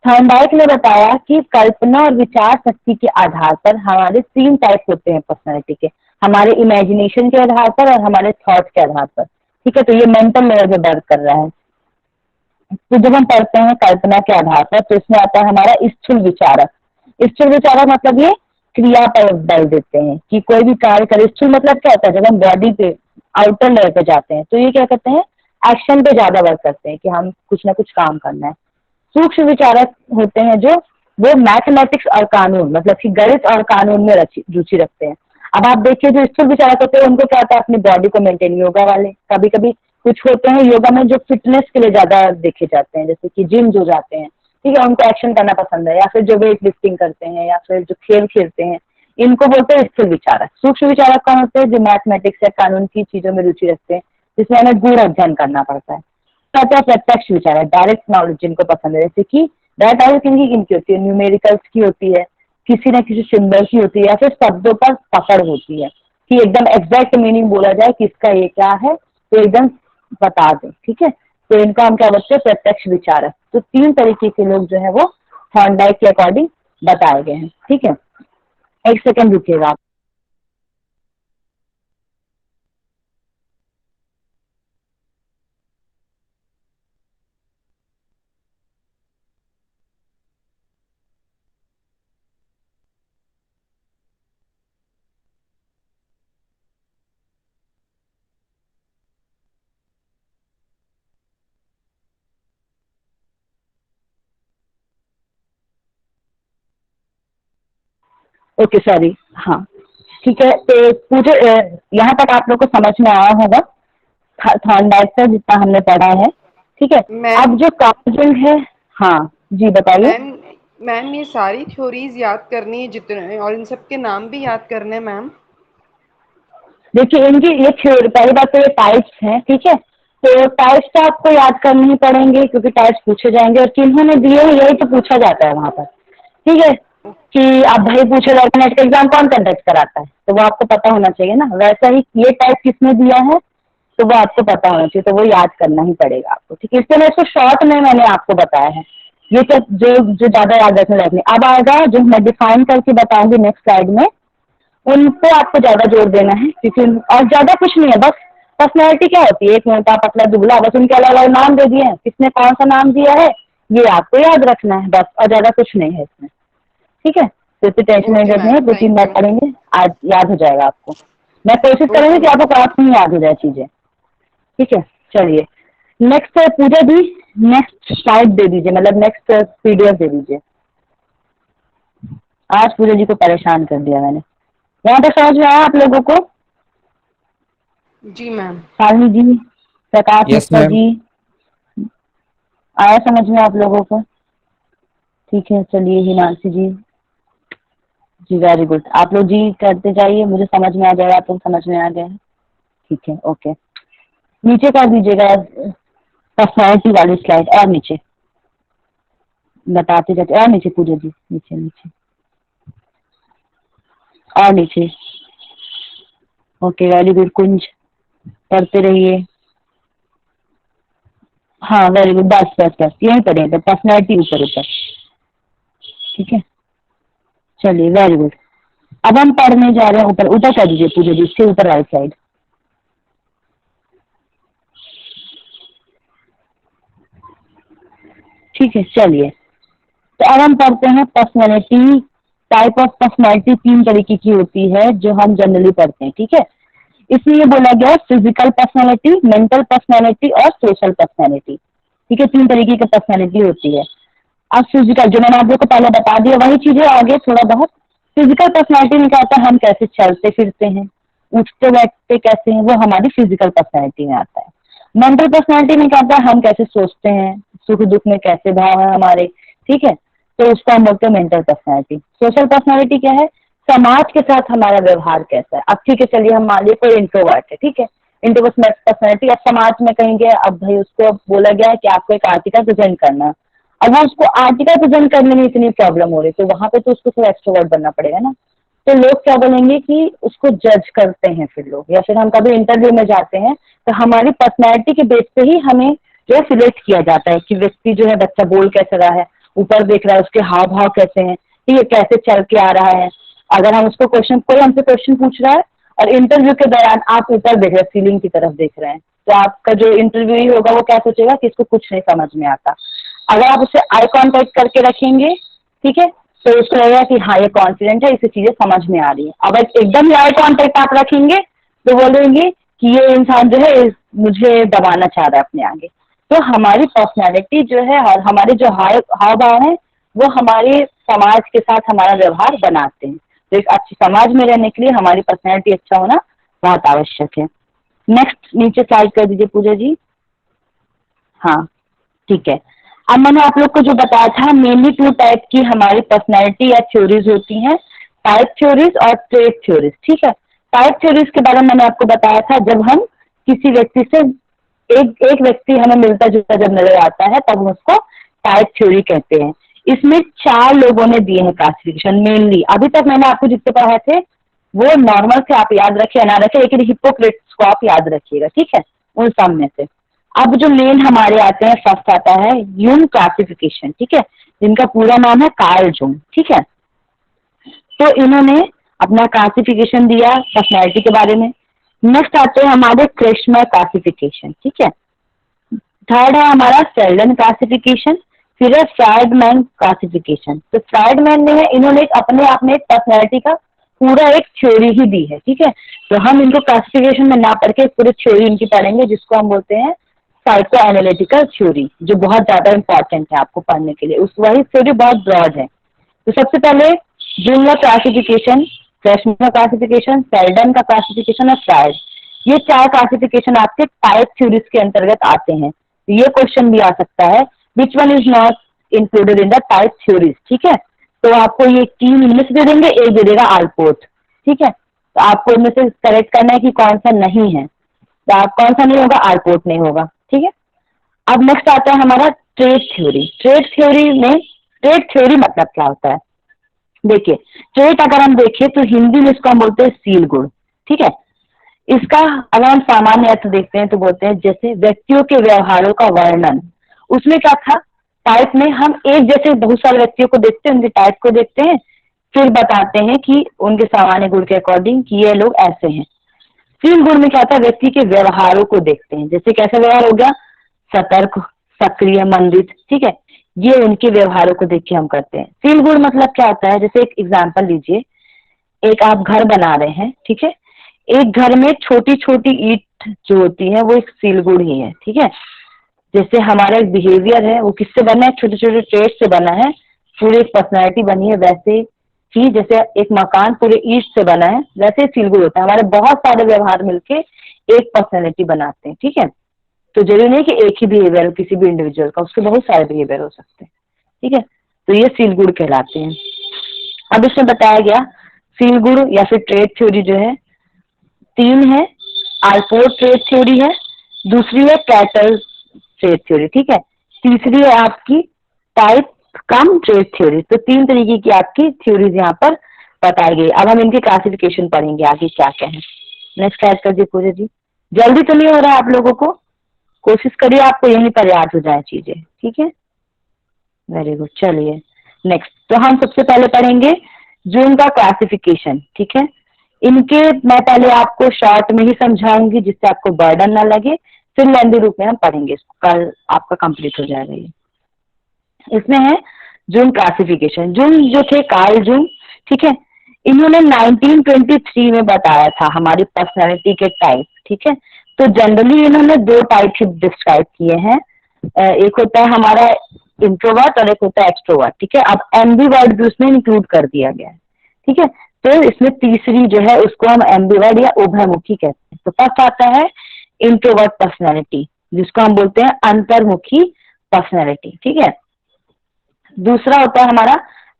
थॉर्नडाइक ने बताया कि कल्पना और विचार शक्ति के आधार पर हमारे 3 टाइप होते हैं पर्सनैलिटी के, हमारे इमेजिनेशन के आधार पर और हमारे थॉट के आधार पर, ठीक है। तो ये मेंटल लेवल पे वर्क कर रहा है। तो जब हम पढ़ते हैं कल्पना के आधार पर, तो इसमें आता है हमारा स्थूल विचारक। स्थूल विचारक मतलब ये क्रिया पर बल देते हैं कि कोई भी कार्य करे। स्थूल मतलब क्या होता है, जब हम बॉडी पे आउटर लेवल पे जाते हैं तो ये क्या करते हैं, एक्शन पे ज्यादा वर्क करते हैं कि हम कुछ ना कुछ काम करना है। सूक्ष्म विचारक होते हैं जो वो मैथमेटिक्स और कानून मतलब कि गणित और कानून में रुचि रखते हैं। अब आप देखिए जो स्थूल विचारक होते हैं उनको क्या होता है, अपनी बॉडी को मेंटेन, योगा वाले कभी कभी कुछ होते हैं योगा में जो फिटनेस के लिए ज्यादा देखे जाते हैं, जैसे कि जिम जो जाते हैं, ठीक है, उनको एक्शन करना पसंद है, या फिर जो वेट लिफ्टिंग करते हैं, या फिर जो खेल खेलते हैं, इनको बोलते हैं स्थूल विचारक। सूक्ष्म विचारक कौन होते हैं, जो मैथमेटिक्स या कानून की चीजों में रुचि रखते हैं, जिसमें हमें गूढ़ अध्ययन करना पड़ता है। तो प्रत्यक्ष विचारक, डायरेक्ट नॉलेज जिनको पसंद है, जैसे कि डायरेक्ट नॉलेज किनकी होती है, न्यूमेरिकल्स की होती है, किसी न किसी सिंबल की होती है, या फिर शब्दों पर पकड़ होती है कि एकदम एग्जैक्ट मीनिंग बोला जाए कि इसका ये क्या है तो एकदम बता दें, ठीक है। तो इनको हम क्या बोलते हैं, प्रत्यक्ष विचारक। तो 3 तरीके के लोग जो है वो थॉर्नडाइक के अकॉर्डिंग बताए गए हैं, ठीक है। एक सेकंड रुकिएगा आप। ओके सॉरी, हाँ ठीक है। तो मुझे यहाँ तक आप लोग को समझ में आया होगा थॉर्नडाइक का जितना हमने पढ़ा है, ठीक है। मैम अब जो कार्ल है, हाँ जी बताइए। मैम मैम ये सारी थ्योरीज याद करनी है जितने, और इन सब के नाम भी याद करने हैं मैम। देखिए इनकी ये थ्योरी, पहली बात तो ये टाइप्स हैं, ठीक है। तो टाइप्स तो आपको याद करने ही पड़ेंगे क्योंकि टाइप्स पूछे जाएंगे, और किन्होंने दिए हैं यही तो पूछा जाता है वहां पर, ठीक है। कि आप भाई पूछे जाएगा नेट का एग्जाम कौन कंडक्ट कराता है, तो वो आपको पता होना चाहिए ना। वैसा ही ये टाइप किसने दिया है तो वो आपको पता होना चाहिए, तो वो याद करना ही पड़ेगा आपको, ठीक है। इसलिए मैं इसको शॉर्ट में मैंने आपको बताया है, ये सब जो जो ज्यादा याद रखने लायक नहीं। अब आएगा जो मैं डिफाइन करके बताऊंगी नेक्स्ट स्लाइड में, उन पे आपको ज्यादा जोर देना है, क्योंकि और ज्यादा कुछ नहीं है, बस पर्सनैलिटी क्या होती है, एक मोटा पतला दुबला, बस उनके अलग अलग नाम दे दिए हैं, किसने कौन सा नाम दिया है ये आपको याद रखना है बस, और ज्यादा कुछ नहीं है इसमें, ठीक है। तो इतनी टेंशन नहीं ओके करनी है, मैम, 2-3 थैंक बार यू। पढ़ेंगे आज याद हो जाएगा आपको। मैं कोशिश ओके करूंगी कि मैम। आपको क्लास में ही याद हो जाए चीजें, ठीक है। चलिए नेक्स्ट पूजा दी, नेक्स्ट स्लाइड दे दीजिए, मतलब नेक्स्ट पीडीएफ दे दीजिए। आज पूजा जी को परेशान कर दिया मैंने। यहाँ तक समझ में आया आप लोगों को? जी मैम। शालिनी जी, प्रकाश यस मिश्रा मैम। जी, आया समझ में आप लोगों को? ठीक है चलिए, हिमांशी जी वेरी गुड। आप लोग जी करते जाइए, मुझे समझ में आ जाएगा आप लोग समझ में आ गए हैं, ठीक है ओके। नीचे कर दीजिएगा पर्सनैलिटी वाली स्लाइड, और नीचे बताते जाते, और नीचे पूजा जी, नीचे नीचे और नीचे। ओके वेरी गुड कुंज, पढ़ते रहिए। हाँ वेरी गुड, बस बस बस यही पढ़ेगा, पर्सनैलिटी ऊपर ऊपर, ठीक है। चलिए वेरी गुड। अब हम पढ़ने जा रहे हैं, ऊपर ऊपर कर दीजिए पूजा जी, इसके ऊपर राइट साइड, ठीक है। चलिए तो अब हम पढ़ते हैं पर्सनैलिटी। टाइप ऑफ पर्सनैलिटी 3 तरीके की होती है जो हम जनरली पढ़ते हैं, ठीक है। इसलिए बोला गया फिजिकल पर्सनैलिटी, मेंटल पर्सनैलिटी और सोशल पर्सनैलिटी, ठीक है। 3 तरीके की पर्सनैलिटी होती है। अब फिजिकल जो मैंने आप लोग को पहले बता दिया वही चीजें आगे थोड़ा बहुत। फिजिकल पर्सनैलिटी में क्या होता है, हम कैसे चलते फिरते हैं, उठते बैठते कैसे हैं, वो हमारी फिजिकल पर्सनैलिटी में आता है। मेंटल पर्सनैलिटी में क्या होता है, हम कैसे सोचते हैं, सुख दुख में कैसे भाव है हमारे, ठीक है। तो उसको हम बोलते हैं मेंटल पर्सनैलिटी। सोशल पर्सनैलिटी क्या है, समाज के साथ हमारा व्यवहार कैसा है। अब ठीक है चलिए, हम मान लीजिए कोई इंट्रोवर्ट है, ठीक है, इंट्रोवर्ट पर्सनैलिटी। अब समाज में कहीं गया, अब भाई उसको बोला गया है कि आपको एक आर्टिकल प्रेजेंट करना है, अब वो उसको आर्टिकल प्रेजेंट करने में इतनी प्रॉब्लम हो रही है, तो वहां पे तो उसको थोड़ा एक्सट्रोवर्ट बनना पड़ेगा ना। तो लोग क्या बोलेंगे कि उसको जज करते हैं फिर लोग, या फिर हम कभी इंटरव्यू में जाते हैं तो हमारी पर्सनैलिटी के बेस पे ही हमें जो है सिलेक्ट किया जाता है कि व्यक्ति जो है, बच्चा बोल कैसे रहा है, ऊपर देख रहा है, उसके हाव भाव कैसे हैं, ठीक है, कैसे चल के आ रहा है। अगर हम उसको क्वेश्चन, कोई हमसे क्वेश्चन पूछ रहा है और इंटरव्यू के दौरान आप ऊपर देख रहे हैं, सीलिंग की तरफ देख रहे हैं, तो आपका जो इंटरव्यू ही होगा वो क्या सोचेगा कि इसको कुछ नहीं समझ में आता। अगर आप उससे आई कांटेक्ट करके रखेंगे, ठीक है, तो उसको लगेगा कि हाँ ये कॉन्फिडेंट है, इसे चीजें समझ में आ रही है। अगर एकदम ही आई कांटेक्ट आप रखेंगे तो बोलेंगे कि ये इंसान जो है मुझे दबाना चाह रहा है अपने आगे। तो हमारी पर्सनैलिटी जो है और हमारे जो हाव भाव है वो हमारे समाज के साथ हमारा व्यवहार बनाते हैं। तो एक अच्छी समाज में रहने के लिए हमारी पर्सनैलिटी अच्छा होना बहुत आवश्यक है। नेक्स्ट नीचे स्लाइड कर दीजिए पूजा जी। हाँ ठीक है। अब मैंने आप लोग को जो बताया था, मेनली 2 टाइप की हमारी पर्सनैलिटी या थ्योरीज होती हैं, टाइप थ्योरीज और ट्रेट थ्योरीज। ठीक है, टाइप थ्योरीज के बारे में मैंने आपको बताया था, जब हम किसी व्यक्ति से एक व्यक्ति हमें मिलता जुलता जब नजर आता है तब हम उसको टाइप थ्योरी कहते हैं। इसमें 4 लोगों ने दिए हैं क्लासिफिकेशन मेनली। अभी तक मैंने आपको जितने पढ़ाए थे वो नॉर्मल से आप याद रखे या ना रखे, लेकिन हिप्पोक्रेट्स को आप याद रखिएगा, ठीक है, उन सब में से। अब जो मेन हमारे आते हैं, फर्स्ट आता है यूंग क्लासिफिकेशन, ठीक है, जिनका पूरा नाम है कार्ल जूंग। ठीक है, तो इन्होंने अपना क्लासिफिकेशन दिया पर्सनैलिटी के बारे में। नेक्स्ट आते हैं हमारे क्रेशमर क्लासिफिकेशन। ठीक है, थर्ड है हमारा सेल्डन क्लासिफिकेशन, फिर है फ्राइडमैन क्लासिफिकेशन। तो फ्राइडमैन ने इन्होंने अपने आप में पर्सनैलिटी का पूरा एक थ्योरी ही दी है। ठीक है, तो हम इनको क्लासिफिकेशन में ना पढ़ के पूरी थ्योरी इनकी पढ़ेंगे, जिसको हम बोलते हैं साइको एनालिटिकल थ्योरी, जो बहुत ज्यादा इंपॉर्टेंट है आपको पढ़ने के लिए। उस वही थ्योरी बहुत ब्रॉड है। तो सबसे पहले जूंग का क्लासिफिकेशन, फ्रेशमैन का क्लासिफिकेशन, सेल्डन का क्लासिफिकेशन और फ्राइड, ये 4 क्लासिफिकेशन आपके टाइप थ्योरीज के अंतर्गत आते हैं। तो ये क्वेश्चन भी आ सकता है, which one is not included in the type theories. ठीक है, तो आपको ये 3 इनमें से दे देंगे, एक दे देगा आल्पोर्ट। ठीक है, तो आपको इनमें से सेलेक्ट करना है कि कौन सा नहीं है। तो आप कौन सा नहीं होगा, आल्पोर्ट नहीं होगा। ठीक है, अब नेक्स्ट आता है हमारा ट्रेट थ्योरी। ट्रेट थ्योरी में, ट्रेट थ्योरी मतलब क्या होता है, देखिए ट्रेट अगर हम देखें तो हिंदी में इसको हम बोलते हैं सील गुण। ठीक है, इसका अगर हम सामान्य अर्थ देखते हैं तो बोलते हैं जैसे व्यक्तियों के व्यवहारों का वर्णन। उसमें क्या था, टाइप में हम एक जैसे बहुत सारे व्यक्तियों को देखते हैं, उनके टाइप को देखते हैं, फिर बताते हैं कि उनके सामान्य गुण के अकॉर्डिंग कि ये लोग ऐसे हैं। सील गुण में क्या था, व्यक्ति के व्यवहारों को देखते हैं, जैसे कैसा व्यवहार हो गया, सतर्क, सक्रिय, मंदित। ठीक है, ये उनके व्यवहारों को देख के हम करते हैं। सील गुण मतलब क्या होता है, जैसे एक एग्जांपल लीजिए, एक आप घर बना रहे हैं। ठीक है, एक घर में छोटी छोटी ईंट जो होती है वो एक सील गुण ही है। ठीक है, जैसे हमारा एक बिहेवियर है वो किससे बना है, छोटे छोटे ट्रेट से बना है, पूरी एक पर्सनैलिटी बनी है। वैसे ही जैसे एक मकान पूरे ईंट से बना है, वैसे सील गुण होता है। हमारे बहुत सारे व्यवहार मिलके एक पर्सनैलिटी बनाते हैं। ठीक है, तो जरूरी नहीं कि एक ही बिहेवियर हो किसी भी इंडिविजुअल का, उसके बहुत सारे बिहेवियर हो सकते हैं। ठीक है, तो ये सील गुण कहलाते हैं। अब इसमें बताया गया सील गुण या फिर ट्रेट थ्योरी जो है 3 है। आल्पोर्ट ट्रेट थ्योरी है, दूसरी है कैटल ट्रेट थ्योरी। ठीक है, तीसरी है आपकी टाइप कम ट्रेट थ्योरी। तो 3 तरीके की आपकी थ्योरीज यहाँ पर बताई गई। अब हम इनके क्लासिफिकेशन पढ़ेंगे आगे क्या क्या है। नेक्स्ट स्लाइड कर दीजिए पूजा जी। जल्दी तो नहीं हो रहा है आप लोगों को, कोशिश करिए आपको यहीं पर याद हो जाए चीजें। ठीक है, वेरी गुड। चलिए नेक्स्ट, तो हम सबसे पहले पढ़ेंगे जूंग का क्लासिफिकेशन। ठीक है, इनके मैं पहले आपको शॉर्ट में ही समझाऊंगी जिससे आपको बर्डन ना लगे, फिर लेंदी रूप में हम पढ़ेंगे, कल आपका कंप्लीट हो जाएगा ये। इसमें है जूंग क्लासिफिकेशन। जूंग जो थे कार्ल जूंग, ठीक है, इन्होंने 1923 में बताया था हमारी पर्सनैलिटी के टाइप। ठीक है, तो जनरली इन्होंने 2 टाइप ही डिस्क्राइब किए हैं, एक होता है हमारा इंट्रोवर्ट और एक होता है एक्सट्रोवर्ट। ठीक है, अब एम्बीवर्ट भी उसमें इंक्लूड कर दिया गया है। ठीक है, तो इसमें तीसरी जो है उसको हम एम्बीवर्ट या उभयमुखी कहते हैं। तो फर्स्ट आता है इंट्रोवर्ट पर्सनैलिटी, जिसको हम बोलते हैं अंतर्मुखी पर्सनैलिटी। ठीक है, दूसरा होता है हमारा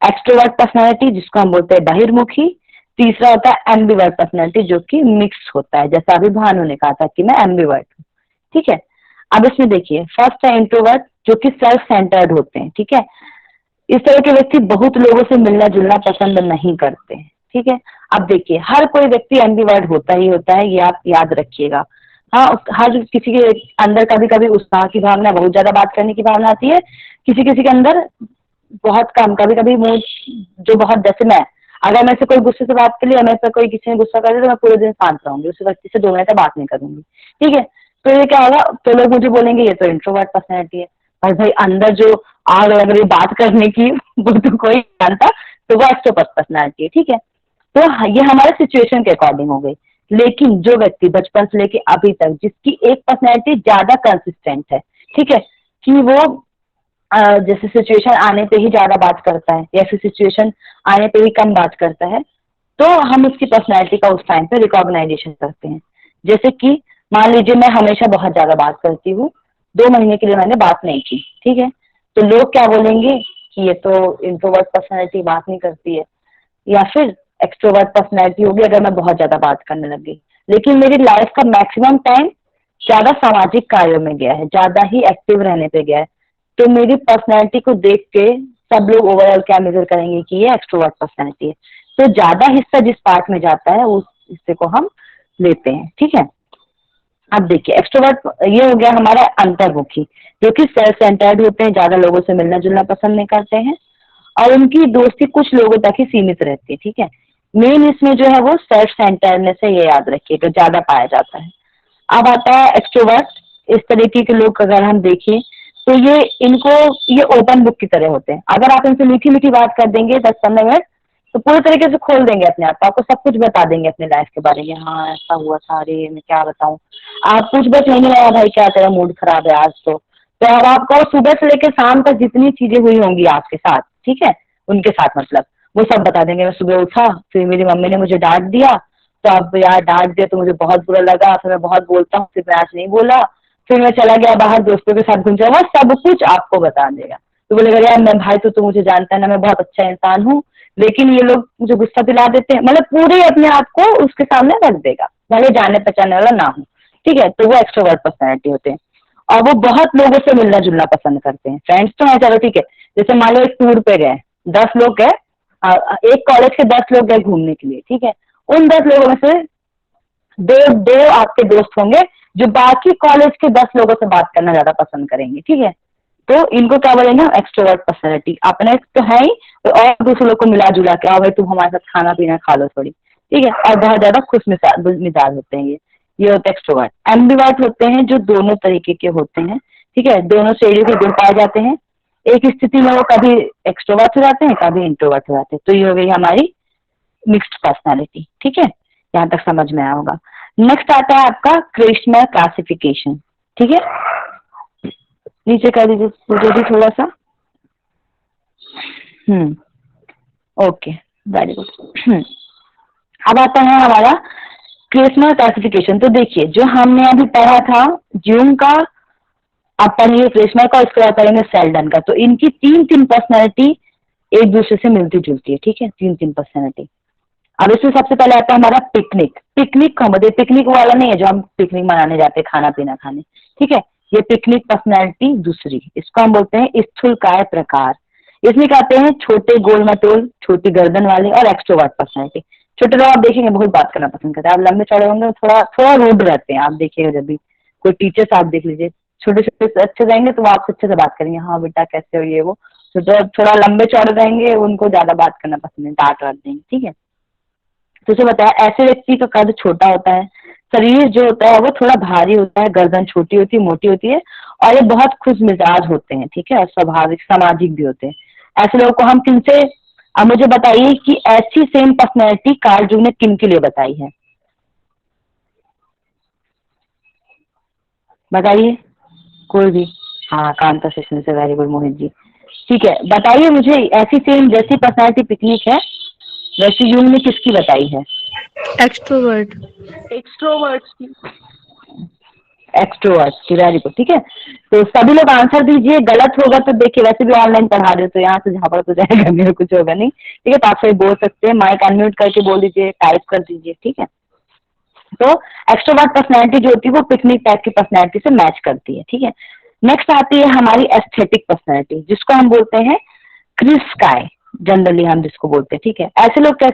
एक्सट्रोवर्ट पर्सनैलिटी, जिसको हम बोलते हैं बहिर्मुखी। तीसरा होता है एम्बीवर्ट पर्सनैलिटी, जो कि मिक्स होता है, जैसा अभी भानु ने कहा था कि मैं एम्बीवर्ट हूँ। ठीक है, अब इसमें देखिए फर्स्ट है इंट्रोवर्ट, जो कि सेल्फ सेंटर्ड होते हैं। ठीक है, इस तरह के व्यक्ति बहुत लोगों से मिलना जुलना पसंद नहीं करते हैं। ठीक है, अब देखिए हर कोई व्यक्ति एम्बीवर्ट होता ही होता है, ये आप याद रखिएगा। हाँ, हर किसी के अंदर कभी कभी उत्साह की भावना, बहुत ज्यादा बात करने की भावना आती है, किसी किसी के अंदर बहुत कम, कभी कभी मुझ जो बहुत, जैसे मैं, अगर मैं से कोई गुस्से से बात कर लिया, मेरे से कोई किसी ने गुस्सा कर दिया तो मैं पूरे दिन शांत रहूंगी, उस व्यक्ति से 2 मिनट तक बात नहीं करूंगी। ठीक है, तो ये क्या होगा, तो लोग मुझे बोलेंगे ये तो इंट्रोवर्ट पर्सनैलिटी है। और भाई अंदर जो आग लग रही बात करने की वो तो कोई जानता, तो वो एक्सट्रोवर्ट पर्सनैलिटी है। ठीक है, तो ये हमारे सिचुएशन के अकॉर्डिंग हो गई। लेकिन जो व्यक्ति बचपन से लेके अभी तक जिसकी एक पर्सनैलिटी ज्यादा कंसिस्टेंट है, ठीक है, कि वो जैसे सिचुएशन आने पे ही ज्यादा बात करता है या फिर सिचुएशन आने पे ही कम बात करता है, तो हम उसकी पर्सनैलिटी का उस टाइम पे रिकॉग्नाइजेशन करते हैं। जैसे कि मान लीजिए मैं हमेशा बहुत ज्यादा बात करती हूँ, 2 महीने के लिए मैंने बात नहीं की, ठीक है, तो लोग क्या बोलेंगे कि ये तो इंट्रोवर्ट पर्सनैलिटी बात नहीं करती है, या फिर एक्सट्रोवर्ट पर्सनैलिटी होगी अगर मैं बहुत ज्यादा बात करने लगी। लेकिन मेरी लाइफ का मैक्सिमम टाइम ज्यादा सामाजिक कार्यों में गया है, ज्यादा ही एक्टिव रहने पे गया है, तो मेरी पर्सनैलिटी को देख के सब लोग ओवरऑल क्या मेजर करेंगे कि ये एक्सट्रोवर्ट पर्सनैलिटी है। तो ज्यादा हिस्सा जिस पार्ट में जाता है उस हिस्से को हम लेते हैं, ठीक है। अब देखिए एक्सट्रोवर्ट ये हो गया हमारा अंतर्मुखी, जो कि सेल्फ सेंटर्ड होते हैं, ज्यादा लोगों से मिलना जुलना पसंद नहीं करते हैं और उनकी दोस्ती कुछ लोगों तक ही सीमित रहती है, ठीक है। मेन इसमें जो है वो सेल्फ सेंटर्डनेस है, ये याद रखिए, तो ज्यादा पाया जाता है। अब आता है एक्सट्रोवर्ट। इस तरीके के लोग अगर हम देखें तो ये ओपन बुक की तरह होते हैं। अगर आप इनसे मीठी मीठी बात कर देंगे 10-15 मिनट तो पूरे तरीके से खोल देंगे अपने आप, आपको सब कुछ बता देंगे अपने लाइफ के बारे में। हाँ ऐसा हुआ था, अरे मैं क्या बताऊं, आप कुछ बच नहीं लगा भाई क्या तेरा मूड खराब है आज तो अब आपको सुबह से लेकर शाम तक जितनी चीजें हुई होंगी आपके साथ, ठीक है, उनके साथ मतलब वो सब बता देंगे। मैं सुबह उठा, फिर मेरी मम्मी ने मुझे डांट दिया, तो अब यार डांट दिया तो मुझे बहुत बुरा लगा, फिर मैं बहुत बोलता हूँ, फिर मैं आज नहीं बोला, फिर मैं चला गया बाहर दोस्तों के साथ घूम जाऊंगा, सब कुछ आपको बता देगा। तो बोलेगा यार मैं भाई तो मुझे जानता है ना, मैं बहुत अच्छा इंसान हूँ, लेकिन ये लोग मुझे गुस्सा दिला देते हैं, मतलब पूरे अपने आप को उसके सामने रख देगा, भले जाने पहचाने वाला ना हो, ठीक है। तो वो एक्सट्रोवर्ट पर्सनैलिटी होते हैं और वो बहुत लोगों से मिलना जुलना पसंद करते हैं। फ्रेंड्स तो है चलो ठीक है, जैसे मान लो एक टूर पे गए, 10 लोग गए, एक कॉलेज के 10 लोग गए घूमने के लिए, ठीक है, उन 10 लोगों में से दो दो आपके दोस्त होंगे जो बाकी कॉलेज के 10 लोगों से बात करना ज्यादा पसंद करेंगे, ठीक है। तो इनको क्या बोलेंगे, एक्सट्रोवर्ट पर्सनैलिटी। अपने तो है ही, तो और दूसरे लोग को मिला जुला के आओ भाई तुम हमारे साथ खाना पीना खा लो थोड़ी, ठीक है, और बहुत ज्यादा खुश मिजाज होते हैं ये होते हैं एक्सट्रोवर्ट। एम्बिवर्ट होते हैं जो दोनों तरीके के होते हैं, ठीक है, दोनों श्रेणी के गुण पाए जाते हैं। एक स्थिति में वो कभी एक्सट्रोवर्ट हो जाते हैं, कभी इंट्रोवर्ट हो जाते हैं। तो ये हो गई हमारी मिक्स्ड पर्सनैलिटी, ठीक है, यहाँ तक समझ में आया होगा। नेक्स्ट आता है आपका क्रिश्चियन क्लासिफिकेशन, ठीक है, नीचे कर दीजिए मुझे भी थोड़ा सा। Okay very good. अब आता है हमारा क्रिश्चियन क्लासिफिकेशन। तो देखिए जो हमने अभी पढ़ा था जूम का, अब पढ़ेंगे क्रिश्चियन का, उसके बाद पढ़ेंगे सेल्डन का। तो इनकी तीन पर्सनैलिटी एक दूसरे से मिलती जुलती है, ठीक है, तीन पर्सनैलिटी। अब इसमें सबसे पहले आता है हमारा पिकनिक। पिकनिक का मतलब पिकनिक वाला नहीं है जो हम पिकनिक मनाने जाते हैं खाना पीना खाने, ठीक है, ये पिकनिक पर्सनैलिटी दूसरी, इसको हम बोलते हैं स्थूलकाय प्रकार। इसमें कहते हैं छोटे गोल मटोल, छोटी गर्दन वाले और एक्सट्रोवर्ट पर्सनैलिटी। छोटे लोग आप देखेंगे बहुत बात करना पसंद करते हैं, आप लंबे चौड़े होंगे थोड़ा थोड़ा रूड रहते हैं, आप देखिएगा जब भी कोई टीचर्स आप देख लीजिए, छोटे छोटे अच्छे रहेंगे तो वो आपसे अच्छे से बात करेंगे, हाँ बेटा कैसे हो ये वो। तो थोड़ा लंबे चौड़े रहेंगे उनको ज्यादा बात करना पसंद है, डांट वाट देंगे, ठीक है। तो उसे बताया ऐसे व्यक्ति का कद छोटा होता है, शरीर जो होता है वो थोड़ा भारी होता है, गर्दन छोटी होती है, मोटी होती है, और ये बहुत खुश मिजाज होते हैं, ठीक है, और स्वाभाविक सामाजिक भी होते हैं। ऐसे लोगों को हम किनसे, अब मुझे बताइए कि ऐसी सेम पर्सनैलिटी कार्ल जूंग ने किन के लिए बताई है, बताइए कोई भी। हाँ कांता सेशन से, वेरी गुड मोहित जी, ठीक है, बताइए मुझे ऐसी सेम जैसी पर्सनैलिटी पिकनिक है वैसी जूंग ने किसकी बताई है? एक्सट्रोवर्ट। एक्सट्रोवर्ट की। एक्सट्रोवर्ट की, वेरी गुड, ठीक है। तो सभी लोग आंसर दीजिए, गलत होगा तो देखिए वैसे भी ऑनलाइन पढ़ा रहे हो तो यहाँ से झापड़ तो जाएगा, मेरे कुछ होगा नहीं, ठीक है। तो आप सही बोल सकते हैं, माइक अनम्यूट करके बोल दीजिए, टाइप कर दीजिए, ठीक है। तो एक्सट्रोवर्ट पर्सनैलिटी जो होती है वो पिकनिक टाइप की पर्सनैलिटी से मैच करती है, ठीक है। नेक्स्ट आती है हमारी एस्थेटिक पर्सनैलिटी, जिसको हम बोलते हैं क्रिस काय, जनरली हम जिसको बोलते हैं, ठीक है। ऐसे लोग क्या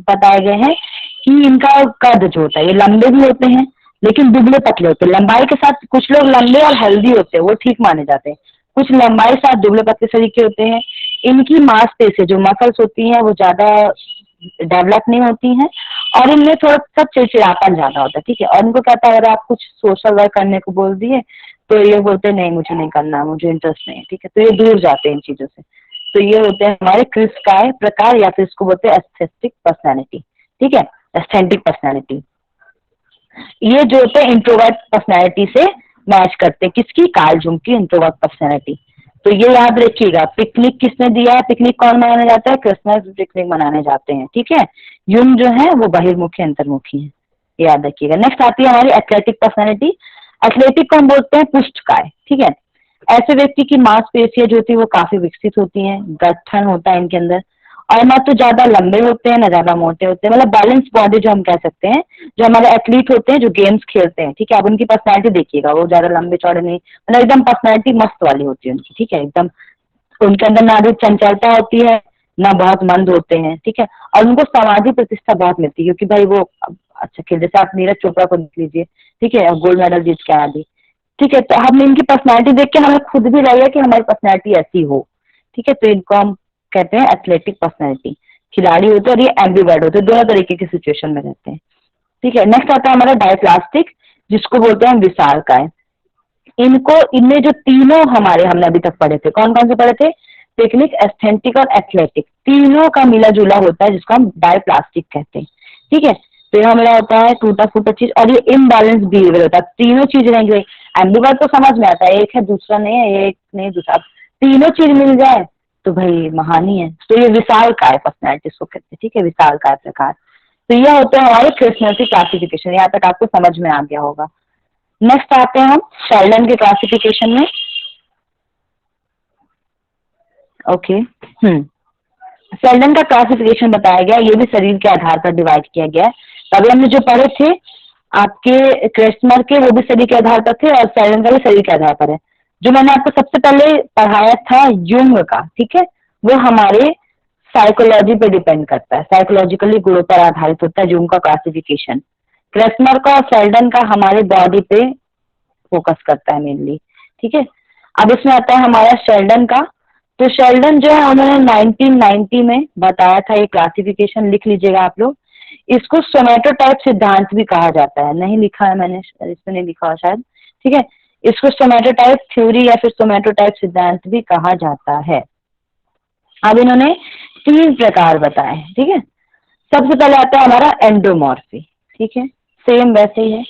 बताए गए हैं कि इनका कद जो होता है ये लंबे भी होते हैं लेकिन दुबले पतले होते हैं। लंबाई के साथ कुछ लोग लंबे और हेल्दी होते हैं, वो ठीक माने जाते हैं, कुछ लंबाई के साथ दुबले पतले शरीर के होते हैं। इनकी मांसपेशी जो मसल्स होती हैं वो ज्यादा डेवलप नहीं होती हैं और इनमें थोड़ा सा चिड़चिड़ापन ज्यादा होता है, ठीक है। और इनको कहता है अगर आप कुछ सोशल वर्क करने को बोल दिए तो ये बोलते हैं नहीं मुझे नहीं करना, मुझे इंटरेस्ट नहीं है, ठीक है, तो ये दूर जाते हैं इन चीजों से। तो ये होते हैं हमारे क्रिस काय प्रकार, या फिर इसको बोलते हैं एस्थेटिक पर्सनैलिटी, ठीक है, एस्थेटिक पर्सनैलिटी। ये जो होते हैं इंट्रोवर्ट पर्सनैलिटी से मैच करते हैं, किसकी, कार्ल जूंग की इंट्रोवर्ट पर्सनैलिटी। तो ये याद रखिएगा, पिकनिक किसने दिया है, पिकनिक कौन मनाने जाता है, क्रिसमस पिकनिक मनाने जाते हैं, ठीक है। युंग जो है वो बहिर्मुखी अंतर्मुखी है, याद रखिएगा। नेक्स्ट आती है हमारी एथलेटिक पर्सनैलिटी। एथलेटिक को हम बोलते हैं पुष्टकाय, ठीक है। ऐसे व्यक्ति की मांसपेशियां जो होती है वो काफी विकसित होती हैं, गठन होता है इनके अंदर, और ना तो ज्यादा लंबे होते हैं ना ज्यादा मोटे होते हैं, मतलब बैलेंस बॉडी जो हम कह सकते हैं। जो हमारे एथलीट होते हैं जो गेम्स खेलते हैं, ठीक है, अब उनकी पर्सनैलिटी देखिएगा, वो ज्यादा लंबे चौड़े नहीं, मतलब एकदम पर्सनैलिटी मस्त वाली होती है उनकी, ठीक है, एकदम उनके अंदर ना अधिक चंचलता होती है, ना बहुत मंद होते हैं, ठीक है। और उनको सामाजिक प्रतिष्ठा बहुत मिलती है, क्योंकि भाई वो अच्छा खेल, जैसे आप नीरज चोपड़ा को देख लीजिए, ठीक है, गोल्ड मेडल जीत के आ दी, ठीक है। तो हम इनकी पर्सनैलिटी देख के हमें खुद भी लगे कि हमारी पर्सनैलिटी ऐसी हो, ठीक है। तो इनको हम कहते हैं एथलेटिक पर्सनैलिटी। खिलाड़ी होते हैं और ये एम्बिवर्ट होते हैं, दोनों तरीके की सिचुएशन में रहते हैं, ठीक है। नेक्स्ट आता है हमारा डायप्लास्टिक, जिसको बोलते हैं विशालकाय। इनमें जो तीनों हमने अभी तक पढ़े थे, कौन कौन से पढ़े थे, पिकनिक, एस्थेटिक और एथलेटिक, तीनों का मिला जुला होता है, जिसको हम डायप्लास्टिक कहते हैं, ठीक है। तो यहाँ मिला होता है टूटा फूटा चीज, और ये इम्बैलेंस बिहेवियर होता है, तीनों चीज रहेंगे। एम्बिवर्ट तो समझ में आता है, एक है दूसरा नहीं है, एक नहीं दूसरा, तीनों चीज मिल जाए तो भाई महान ही है। तो ये विशालकाय पर्सनैलिटी इसको कहते हैं, ठीक है, विशालकाय प्रकार। तो यह होता है हमारे क्रिसमस क्लासिफिकेशन, यहाँ तक आपको समझ में आ गया होगा। नेक्स्ट आते हैं हम शेल्डन के क्लासिफिकेशन में। ओके, शेल्डन का क्लासिफिकेशन बताया गया, ये भी शरीर के आधार पर डिवाइड किया गया है। तभी हमने जो पढ़े थे आपके क्रेस्मर के, वो भी शरीर के आधार पर थे, और शेल्डन का भी शरीर के आधार पर है। जो मैंने आपको सबसे पहले पढ़ाया था युंग का, ठीक है, वो हमारे साइकोलॉजी पे डिपेंड करता है, साइकोलॉजिकली गुणों पर आधारित होता है युंग का क्लासिफिकेशन। क्रेस्मर का और शेल्डन का हमारे बॉडी पे फोकस करता है मेनली, ठीक है। अब इसमें आता है हमारा शेल्डन का। तो शेल्डन जो है उन्होंने 1990 में बताया था, ये क्लासिफिकेशन लिख लीजिएगा आप लोग। इसको सोमैटोटाइप सिद्धांत भी कहा जाता है, नहीं लिखा है मैंने, इसमें नहीं लिखा शायद, ठीक है। इसको सोमैटोटाइप थ्योरी या फिर सोमैटोटाइप सिद्धांत भी कहा जाता है। अब इन्होंने 3 प्रकार बताए हैं, ठीक है। सबसे पहले आता है हमारा एंडोमॉर्फी, ठीक है, सेम वैसे ही है।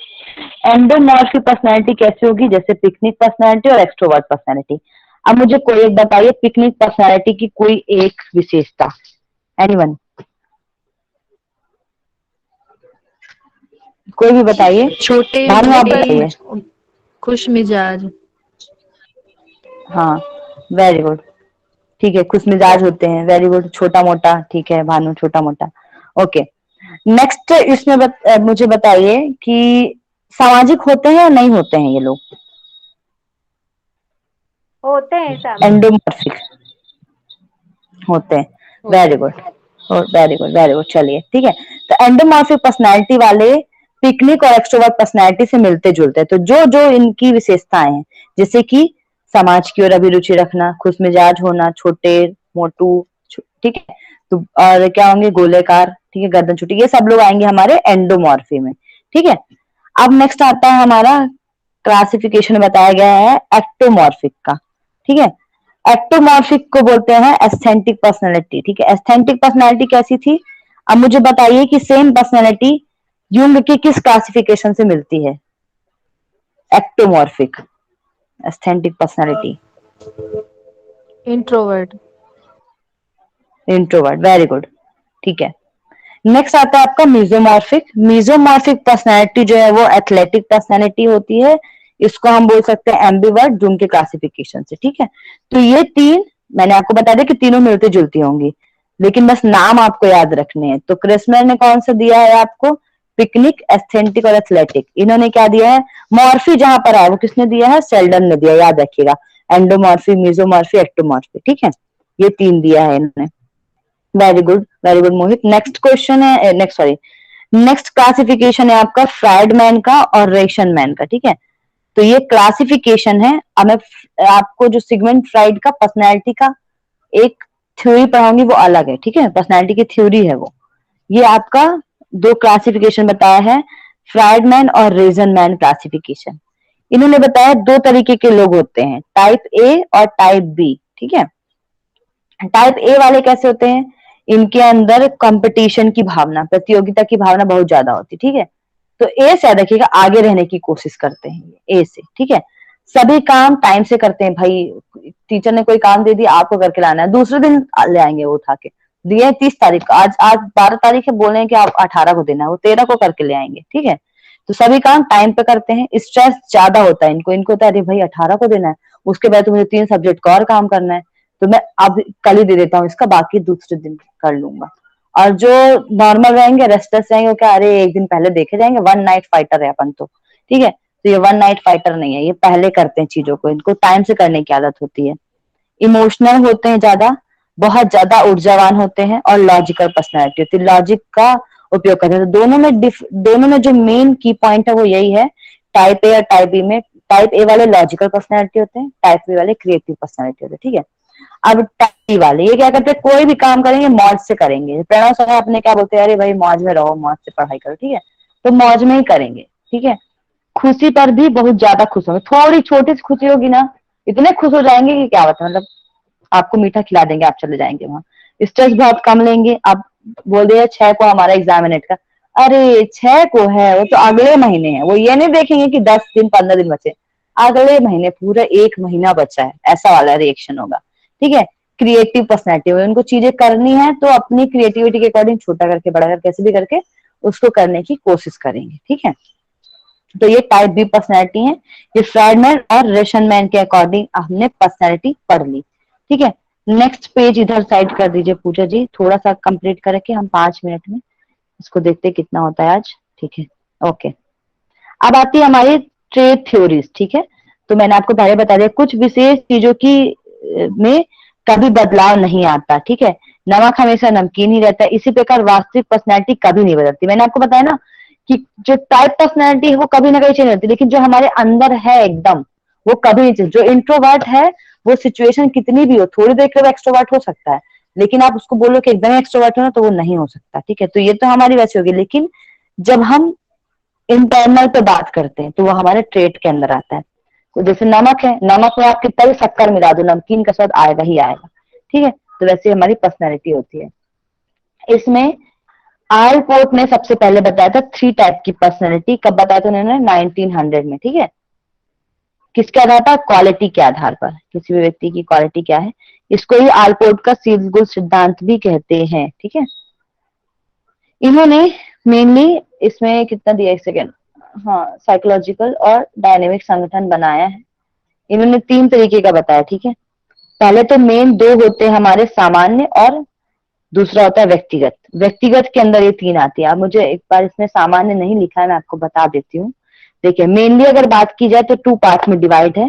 एंडोमॉर्फी पर्सनैलिटी कैसे होगी, जैसे पिकनिक पर्सनैलिटी और एक्सट्रोवर्ट पर्सनैलिटी। अब मुझे कोई एक बताइए पिकनिक पर्सनैलिटी की कोई एक विशेषता, एनीवन, कोई भी बताइए। छोटे भानु आप बताइए। खुश मिजाज। हाँ, वेरी गुड, ठीक है, खुश मिजाज होते हैं, वेरी गुड। छोटा मोटा, ठीक है भानु, छोटा मोटा, ओके। नेक्स्ट इसमें मुझे बताइए कि सामाजिक होते हैं या नहीं होते हैं ये लोग, होते हैं सामने। एंडोमॉर्फिक होते हैं, very good, very good, very good, चलिए ठीक है। तो एंडोमॉर्फिक पर्सनैलिटी वाले पिकनिक और एक्सट्रोवर्ट पर्सनैलिटी से मिलते जुलते हैं। तो जो जो इनकी विशेषताएं हैं, जैसे कि समाज की ओर अभिरुचि रखना, खुश मिजाज होना, छोटे मोटू, ठीक है, तो और क्या होंगे, गोलेकार, ठीक है, गर्दन छोटी, ये सब लोग आएंगे हमारे एंडोमॉर्फी में, ठीक है। अब नेक्स्ट आता है हमारा क्लासिफिकेशन बताया गया है एक्टोमॉर्फिक का, ठीक है। एक्टोमॉर्फिक को बोलते हैं एस्थेटिक पर्सनैलिटी, ठीक है। एस्थेटिक पर्सनैलिटी कैसी थी, अब मुझे बताइए कि सेम पर्सनैलिटी युंग की किस क्लासिफिकेशन से मिलती है, ectomorphic aesthetic personality. Introvert. Introvert, very good, ठीक है। नेक्स्ट आता है आपका मीजोमॉर्फिक। मीजोमॉर्फिक पर्सनैलिटी जो है वो एथलेटिक पर्सनैलिटी होती है, इसको हम बोल सकते हैं एम्बिवर्ट जुंग के क्लासिफिकेशन से, ठीक है। तो ये 3 मैंने आपको बता दिया कि तीनों मिलती जुलती होंगी, लेकिन बस नाम आपको याद रखने हैं। तो क्रिसमर ने कौन सा दिया है आपको, पिकनिक, एस्थेटिक और एथलेटिक। इन्होंने क्या दिया है, मॉर्फी जहां पर है वो किसने दिया है, शेल्डन ने दिया, याद रखिएगा, एंडोमॉर्फी, मीजोमॉर्फी, एक्टोमॉर्फी, ठीक है, ये 3 दिया है इन्होंने। वेरी गुड मोहित। नेक्स्ट क्वेश्चन है, नेक्स्ट क्लासिफिकेशन है आपका फ्राइडमैन का और रेशनमैन का, ठीक है। तो ये क्लासिफिकेशन है। अब मैं आपको जो सिगमंड फ्राइड का पर्सनैलिटी का एक थ्योरी पढ़ाऊंगी, वो अलग है, ठीक है, पर्सनैलिटी की थ्योरी है वो। ये आपका 2 क्लासिफिकेशन बताया है, फ्राइडमैन और रेजनमैन क्लासिफिकेशन। इन्होंने बताया 2 तरीके के लोग होते हैं, टाइप ए और टाइप बी, ठीक है। टाइप ए वाले कैसे होते हैं, इनके अंदर कंपटीशन की भावना, प्रतियोगिता की भावना बहुत ज्यादा होती है, ठीक है। तो ए से याद रखिएगा, आगे रहने की कोशिश करते हैं ए से, ठीक है। सभी काम टाइम से करते हैं भाई, टीचर ने कोई काम दे दिया आपको करके लाना है, दूसरे दिन ले आएंगे वो उठा के, दिए 30 तारीख को, आज आज 12 तारीख है, बोले हैं कि आप 18 को देना है, वो 13 को करके ले आएंगे। ठीक है, तो सभी काम टाइम पे करते हैं। स्ट्रेस ज्यादा होता है इनको होता है अरे भाई 18 को देना है, उसके बाद तो मुझे 3 सब्जेक्ट का और काम करना है, तो मैं अब कल ही दे देता हूँ इसका, बाकी दूसरे दिन कर लूंगा। और जो नॉर्मल रहेंगे, रेस्टलेस रहेंगे, क्या अरे एक दिन पहले देखे जाएंगे, वन नाइट फाइटर है अपन तो। ठीक है, तो ये वन नाइट फाइटर नहीं है, ये पहले करते हैं चीजों को, इनको टाइम से करने की आदत होती है। इमोशनल होते हैं ज्यादा, बहुत ज्यादा ऊर्जावान होते हैं, और लॉजिकल पर्सनैलिटी होती है, लॉजिक का उपयोग करते हैं। तो दोनों में जो मेन की पॉइंट है वो यही है, टाइप ए और टाइप बी में। टाइप ए वाले लॉजिकल पर्सनैलिटी होते हैं, टाइप बी वाले क्रिएटिव पर्सनैलिटी होते हैं। ठीक है, अब टाइप बी वाले ये क्या करते हैं, कोई भी काम करेंगे मौज से करेंगे। प्रणव सर अपने क्या बोलते हैं, अरे भाई मौज में रहो, मौज से पढ़ाई करो। ठीक है, तो मौज में ही करेंगे। ठीक है, खुशी पर भी बहुत ज्यादा खुश होंगे, थोड़ी छोटी सी खुशी होगी ना, इतने खुश हो जाएंगे कि क्या बता, मतलब आपको मीठा खिला देंगे, आप चले जाएंगे वहां। स्ट्रेस बहुत कम लेंगे। आप बोल दिया 6 को हमारा एग्जाम है नेट का, अरे 6 को है, वो तो अगले महीने है, वो ये नहीं देखेंगे कि 10 दिन 15 दिन बचे, अगले महीने पूरा 1 महीना बचा है, ऐसा वाला रिएक्शन होगा। ठीक है, क्रिएटिव पर्सनैलिटी, उनको चीजें करनी है तो अपनी क्रिएटिविटी के अकॉर्डिंग छोटा करके बड़ा करके कैसे भी करके उसको करने की कोशिश करेंगे। ठीक है, तो ये टाइप बी पर्सनैलिटी है। ये फ्राइडमैन और रेशनमैन के अकॉर्डिंग हमने पर्सनैलिटी पढ़ ली। ठीक है, नेक्स्ट पेज इधर साइड कर दीजिए पूजा जी, थोड़ा सा कंप्लीट करके हम 5 मिनट में इसको देखते कितना होता है आज। ठीक है, ओके। अब आती है हमारी ट्रेड थ्योरीज। ठीक है, तो मैंने आपको पहले बता दिया कुछ विशेष चीजों की में कभी बदलाव नहीं आता। ठीक है, नमक हमेशा नमकीन ही रहता है, इसी प्रकार वास्तविक पर्सनैलिटी कभी नहीं बदलती। मैंने आपको बताया ना कि जो टाइप पर्सनैलिटी है वो कभी ना कभी चेंज होती है, लेकिन जो हमारे अंदर है एकदम वो कभी नहीं चेंज। जो इंट्रोवर्ट है वो सिचुएशन कितनी भी हो, थोड़ी देर के लिए एक्सट्रोवर्ट हो सकता है, लेकिन आप उसको बोलो कि एकदम एक्सट्रोवर्ट हो ना, तो वो नहीं हो सकता। ठीक है, तो ये तो हमारी वैसे होगी, लेकिन जब हम इंटरनल पे बात करते हैं तो वो हमारे ट्रेट के अंदर आता है। तो जैसे नमक है, नमक में आप कितना भी शक्कर मिला दो, नमकीन का स्वाद आएगा ही आएगा। ठीक है, तो वैसे हमारी पर्सनैलिटी होती है। इसमें आलपोर्ट ने सबसे पहले बताया था 3 टाइप की पर्सनैलिटी। कब बताया था उन्होंने? 1900 में। ठीक है, किसके आधार पर? क्वालिटी के आधार पर, किसी भी व्यक्ति की क्वालिटी क्या है। इसको ही आलपोर्ट का सील गुड सिद्धांत भी कहते हैं। ठीक है, इन्होंने मेनली इसमें कितना दिया, एक सेकेंड, हाँ, साइकोलॉजिकल और डायनेमिक संगठन बनाया है। इन्होंने 3 तरीके का बताया। ठीक है, पहले तो मेन 2 होते हैं हमारे, सामान्य और दूसरा होता है व्यक्तिगत। व्यक्तिगत के अंदर ये 3 आती है। अब मुझे एक बार इसमें सामान्य नहीं लिखा है, मैं आपको बता देती हूँ। देखिए, मेनली अगर बात की जाए तो 2 पार्ट में डिवाइड है।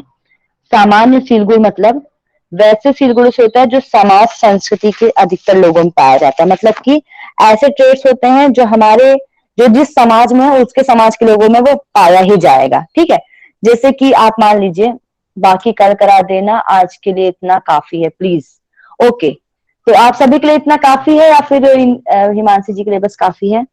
सामान्य सीलगुण मतलब वैसे सीलगुण से होता है जो समाज संस्कृति के अधिकतर लोगों में पाया जाता है। मतलब कि ऐसे ट्रेड्स होते हैं जो हमारे, जो जिस समाज में है उसके समाज के लोगों में वो पाया ही जाएगा। ठीक है, जैसे कि आप मान लीजिए, बाकी कर करा देना, आज के लिए इतना काफी है प्लीज। ओके, तो आप सभी के लिए इतना काफी है या फिर हिमांशी जी के लिए बस काफी है?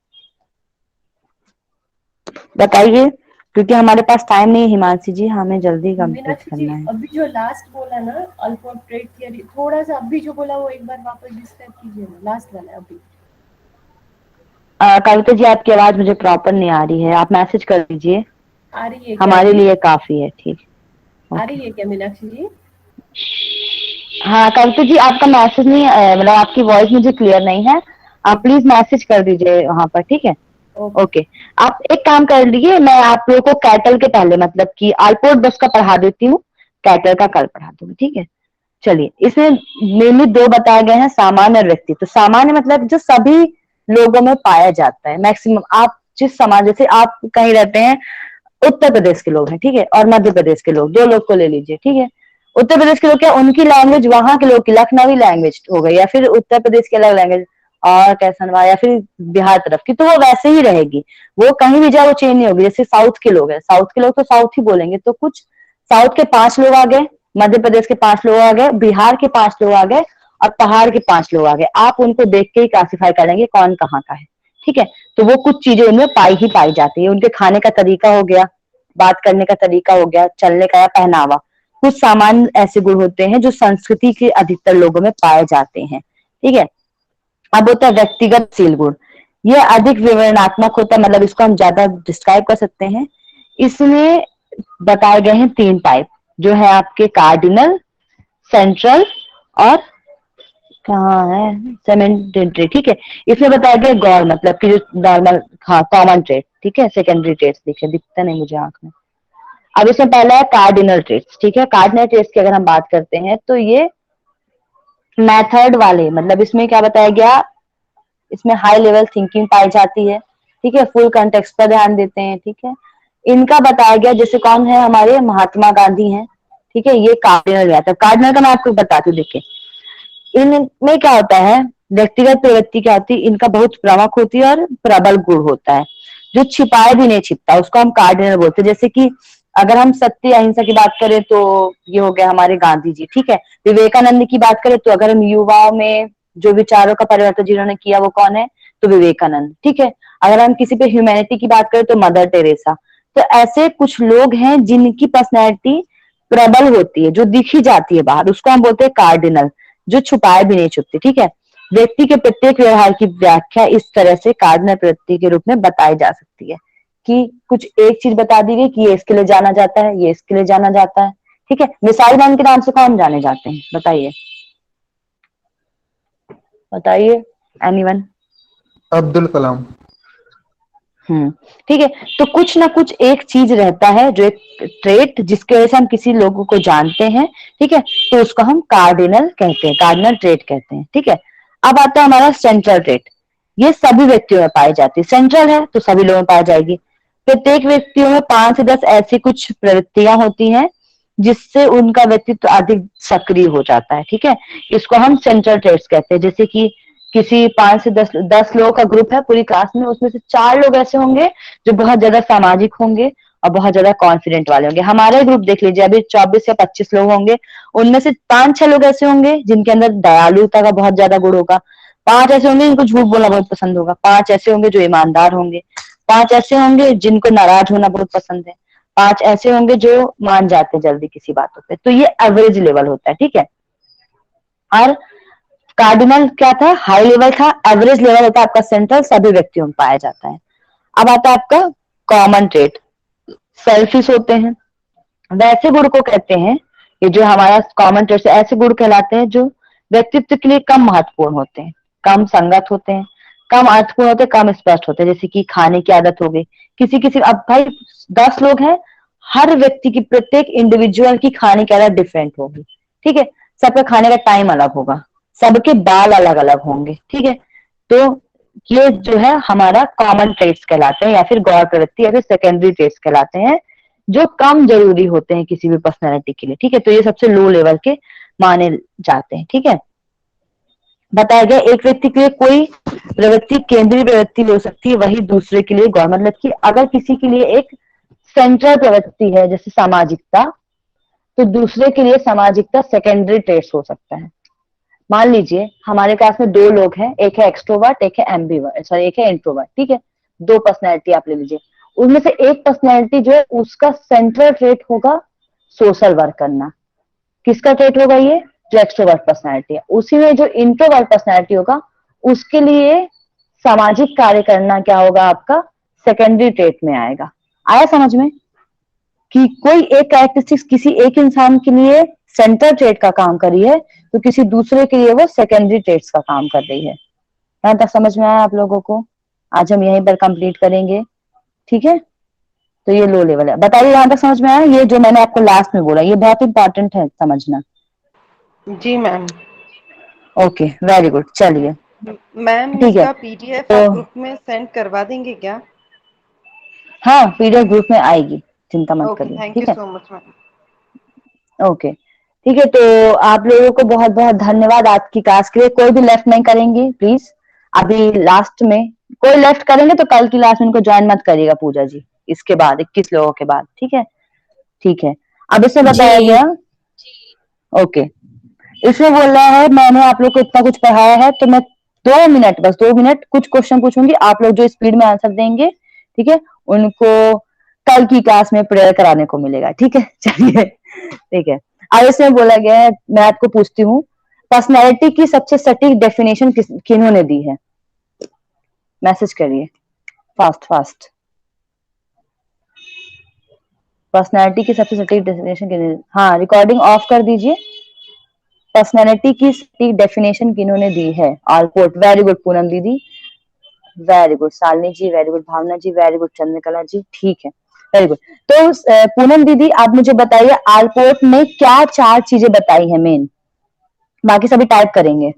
बताइए, क्योंकि हमारे पास टाइम नहीं है हिमांशी जी, हमें जल्दी कंप्लीट मीनाक्षी जी, करना है। अभी जो लास्ट बोला ना अल्फोर्ड ट्रेड थियरी, थोड़ा सा अभी जो बोला वो एक बार वापस डिस्क्राइब कीजिए ना, लास्ट वाला अभी। कविता जी, आपकी आवाज मुझे प्रॉपर नहीं आ रही है, आप मैसेज कर दीजिए। आ रही है क्या? हमारे लिए काफी है। ठीक, आ रही है क्या मीनाक्षी जी? हाँ कविता जी, आपका मैसेज नहीं, मतलब आपकी वॉइस मुझे क्लियर नहीं है, आप प्लीज मैसेज कर दीजिए वहां पर। ठीक है, ओके। आप एक काम कर लीजिए, मैं आप लोगों को कैटल के पहले, मतलब कि आलपोर्ट बस का पढ़ा देती हूँ, कैटल का कल पढ़ा दूंगी। ठीक है, चलिए। इसमें मेनली 2 बताए गए हैं, सामान्य और व्यक्ति। तो सामान्य मतलब जो सभी लोगों में पाया जाता है, मैक्सिमम। आप जिस समाज, जैसे आप कहीं रहते हैं, उत्तर प्रदेश के लोग हैं, ठीक है, और मध्य प्रदेश के लोग, 2 लोग को ले लीजिए। ठीक है, उत्तर प्रदेश के लोग क्या, उनकी लैंग्वेज वहां के लोग की लखनवी लैंग्वेज हो गई, या फिर उत्तर प्रदेश की अलग लैंग्वेज और कैसनवा, या फिर बिहार तरफ की, तो वो वैसे ही रहेगी, वो कहीं भी जाए वो चेंज नहीं होगी। जैसे साउथ के लोग हैं, साउथ के लोग तो साउथ ही बोलेंगे, तो कुछ साउथ के 5 लोग आ गए, मध्य प्रदेश के 5 लोग आ गए, बिहार के 5 लोग आ गए, और पहाड़ के 5 लोग आ गए। आप उनको देख के ही क्लासिफाई करेंगे कौन कहाँ का है। ठीक है, तो वो कुछ चीजें उनमें पाई ही पाई जाती है। उनके खाने का तरीका हो गया, बात करने का तरीका हो गया, चलने का या पहनावा। कुछ सामान्य ऐसे गुण होते हैं जो संस्कृति के अधिकतर लोगों में पाए जाते हैं। ठीक है, अब होता है व्यक्तिगत सील गुण। यह अधिक विवरणात्मक होता है, मतलब इसको हम ज्यादा डिस्क्राइब कर सकते हैं। इसमें बताए गए हैं 3 टाइप, जो है आपके कार्डिनल, सेंट्रल और कहाँ है सेमेंटेड, ठीक है। इसमें बताया गया गौर मतलब कि जो नॉर्मल, हाँ कॉमन ट्रेट, ठीक है। सेकेंडरी ट्रेट्स दिखे, दिखता नहीं मुझे आंख में। अब इसमें पहला है कार्डिनल ट्रेट्स, ठीक है। कार्डिनल ट्रेट्स की अगर हम बात करते हैं तो ये मेथड वाले, मतलब इसमें क्या बताया गया, इसमें हाई लेवल थिंकिंग पाई जाती है, ठीक है। फुल कंटेक्स्ट पर ध्यान देते हैं, ठीक है। इनका बताया गया, जैसे कौन है हमारे महात्मा गांधी हैं, ठीक है। ये कार्डिनल मेथड, कार्डिनल का मैं आपको बताती हूँ। देखिए इनमें क्या होता है, व्यक्तिगत प्रवृत्ति क्या होती है, इनका बहुत प्रमुख होती है और प्रबल गुण होता है, जो छिपाए भी नहीं छिपता, उसको हम कार्डिनल बोलते हैं। जैसे कि अगर हम सत्य अहिंसा की बात करें तो ये हो गया हमारे गांधी जी, ठीक है। विवेकानंद की बात करें तो अगर हम युवाओं में जो विचारों का परिवर्तन जिन्होंने किया वो कौन है, तो विवेकानंद, ठीक है। अगर हम किसी पे ह्यूमैनिटी की बात करें तो मदर टेरेसा। तो ऐसे कुछ लोग हैं जिनकी पर्सनैलिटी प्रबल होती है, जो दिखी जाती है बाहर, उसको हम बोलते हैं कार्डिनल, जो छुपाए भी नहीं छुपती, ठीक है। व्यक्ति के प्रत्येक व्यवहार की व्याख्या इस तरह से कार्डिनल प्रवृत्ति के रूप में बताई जा सकती है कि कुछ एक चीज बता दी गई कि ये इसके लिए जाना जाता है, ये इसके लिए जाना जाता है, ठीक है। मिसाइल मैन के नाम से कौन जाने जाते हैं, बताइए बताइए, एनीवन? अब्दुल कलाम। ठीक है। तो कुछ ना कुछ एक चीज रहता है, जो एक ट्रेट जिसके वजह से हम किसी लोगों को जानते हैं, ठीक है। तो उसको हम कार्डिनल कहते हैं, कार्डिनल ट्रेट कहते हैं, ठीक है। अब आता है हमारा सेंट्रल ट्रेट। ये सभी व्यक्तियों में पाई जाती है, सेंट्रल है तो सभी लोगों में पाई जाएगी। प्रत्येक व्यक्तियों में 5 से 10 ऐसी कुछ प्रवृत्तियां होती हैं जिससे उनका व्यक्तित्व अधिक सक्रिय हो जाता है, ठीक है। इसको हम सेंट्रल ट्रेट्स कहते हैं। जैसे कि किसी 5 से 10 लोगों का ग्रुप है पूरी क्लास में, उसमें से 4 लोग ऐसे होंगे जो बहुत ज्यादा सामाजिक होंगे और बहुत ज्यादा कॉन्फिडेंट वाले होंगे। हमारे ग्रुप देख लीजिए, अभी 24 या 25 लोग होंगे, उनमें से 5-6 लोग ऐसे होंगे जिनके अंदर दयालुता का बहुत ज्यादा गुण होगा, 5 ऐसे होंगे जिनको झूठ बोलना बहुत पसंद होगा, 5 ऐसे होंगे जो ईमानदार होंगे, 5 ऐसे होंगे जिनको नाराज होना बहुत पसंद है, 5 ऐसे होंगे जो मान जाते हैं जल्दी किसी बातों पे। तो ये एवरेज लेवल होता है, ठीक है। और कार्डिनल क्या था, हाई लेवल था। एवरेज लेवल होता है आपका सेंट्रल, सभी व्यक्तियों में पाया जाता है। अब आता है आपका कॉमन ट्रेट, सेल्फिश होते हैं। वैसे गुण को कहते हैं, ये जो हमारा कॉमन ट्रेट, ऐसे गुण कहलाते हैं जो व्यक्तित्व के लिए कम महत्वपूर्ण होते हैं, कम संगत होते हैं, कम अर्थपूर्ण होते हैं, कम स्पष्ट होते हैं। जैसे कि खाने की आदत हो गई, किसी अब भाई 10 लोग हैं, हर व्यक्ति की, प्रत्येक इंडिविजुअल की खाने की आदत डिफरेंट होगी, ठीक है। सबका खाने का टाइम अलग होगा, सबके बाल अलग अलग होंगे, ठीक है। तो ये जो है हमारा कॉमन ट्रेट्स कहलाते हैं, या फिर गौर प्रवृत्ति या फिर सेकेंडरी ट्रेट्स कहलाते हैं, जो कम जरूरी होते हैं किसी भी पर्सनैलिटी के लिए, ठीक है। तो ये सबसे लो लेवल के माने जाते हैं, ठीक है। बताया गया एक व्यक्ति के लिए कोई प्रवृत्ति केंद्रीय प्रवृत्ति हो सकती है, वही दूसरे के लिए गौर, मतलब कि अगर किसी के लिए एक सेंट्रल प्रवृत्ति है जैसे सामाजिकता, तो दूसरे के लिए सामाजिकता सेकेंडरी ट्रेट्स हो सकता है। मान लीजिए हमारे क्लास में 2 लोग हैं, एक है एक्सट्रोवर्ट, एक है एम्बिवर्ट, सॉरी एक है इंट्रोवर्ट, ठीक है। 2 पर्सनैलिटी आप ले लीजिए, उनमें से एक पर्सनैलिटी जो है उसका सेंट्रल ट्रेट होगा सोशल वर्क करना। किसका ट्रेट होगा ये, जो एक्सट्रोवर्ट पर्सनैलिटी है। उसी में जो इंट्रोवर्ट पर्सनैलिटी होगा उसके लिए सामाजिक कार्य करना क्या होगा, आपका सेकेंडरी ट्रेट में आएगा। आया समझ में कि कोई एक कैरेक्टरिस्टिक्स किसी एक इंसान के लिए सेंट्रल ट्रेट का काम कर रही है, तो किसी दूसरे के लिए वो सेकेंडरी ट्रेट्स का काम कर रही है। यहाँ तक समझ में आया आप लोगों को? आज हम यहीं पर कंप्लीट करेंगे, ठीक है। तो ये लो लेवल है, बताइए यहाँ तक समझ में आया? ये जो मैंने आपको लास्ट में बोला ये बहुत इंपॉर्टेंट है समझना। जी मैम। ओके वेरी गुड, चलिए मैम ठीक है। इसका पीडीएफ तो आप ग्रुप में सेंड करवा देंगे क्या? हाँ पीडीएफ ग्रुप में आएगी, चिंता मत ओके, करिए, थैंक यू ठीक है। So much ma'am. ओके ठीक है, तो आप लोगों को बहुत बहुत धन्यवाद आपकी क्लास के लिए। कोई भी लेफ्ट नहीं करेंगे प्लीज, अभी लास्ट में कोई लेफ्ट करेंगे तो कल की क्लास में उनको ज्वाइन मत करिएगा पूजा जी, इसके बाद 21 लोगों के बाद, ठीक है। ठीक है, अब इसमें बताया जी गया, ओके इसमें बोल रहा है मैंने आप लोग को इतना कुछ पढ़ाया है, तो मैं 2 मिनट, बस 2 मिनट कुछ क्वेश्चन पूछूंगी, आप लोग जो स्पीड में आंसर देंगे, ठीक है, उनको कल की क्लास में प्रेयर कराने को मिलेगा, ठीक है। चलिए ठीक है। अब इसमें बोला गया है, मैं आपको पूछती हूँ, पर्सनैलिटी की सबसे सटीक डेफिनेशन किन्होंने दी है? मैसेज करिए फास्ट फास्ट। पर्सनैलिटी की सबसे सटीक डेफिनेशन किन्होंने दी? हाँ रिकॉर्डिंग ऑफ कर दीजिए। पर्सनैलिटी की डेफिनेशन किन्होंने दी है? आलपोर्ट, वेरी गुड पूनम दीदी, वेरी गुड शालिनी जी, वेरी गुड भावना जी, वेरी गुड चंद्रकला जी, ठीक है, वेरी गुड। तो पूनम दीदी आप मुझे बताइए आलपोर्ट ने क्या 4 चीजें बताई है मेन, बाकी सभी टाइप करेंगे।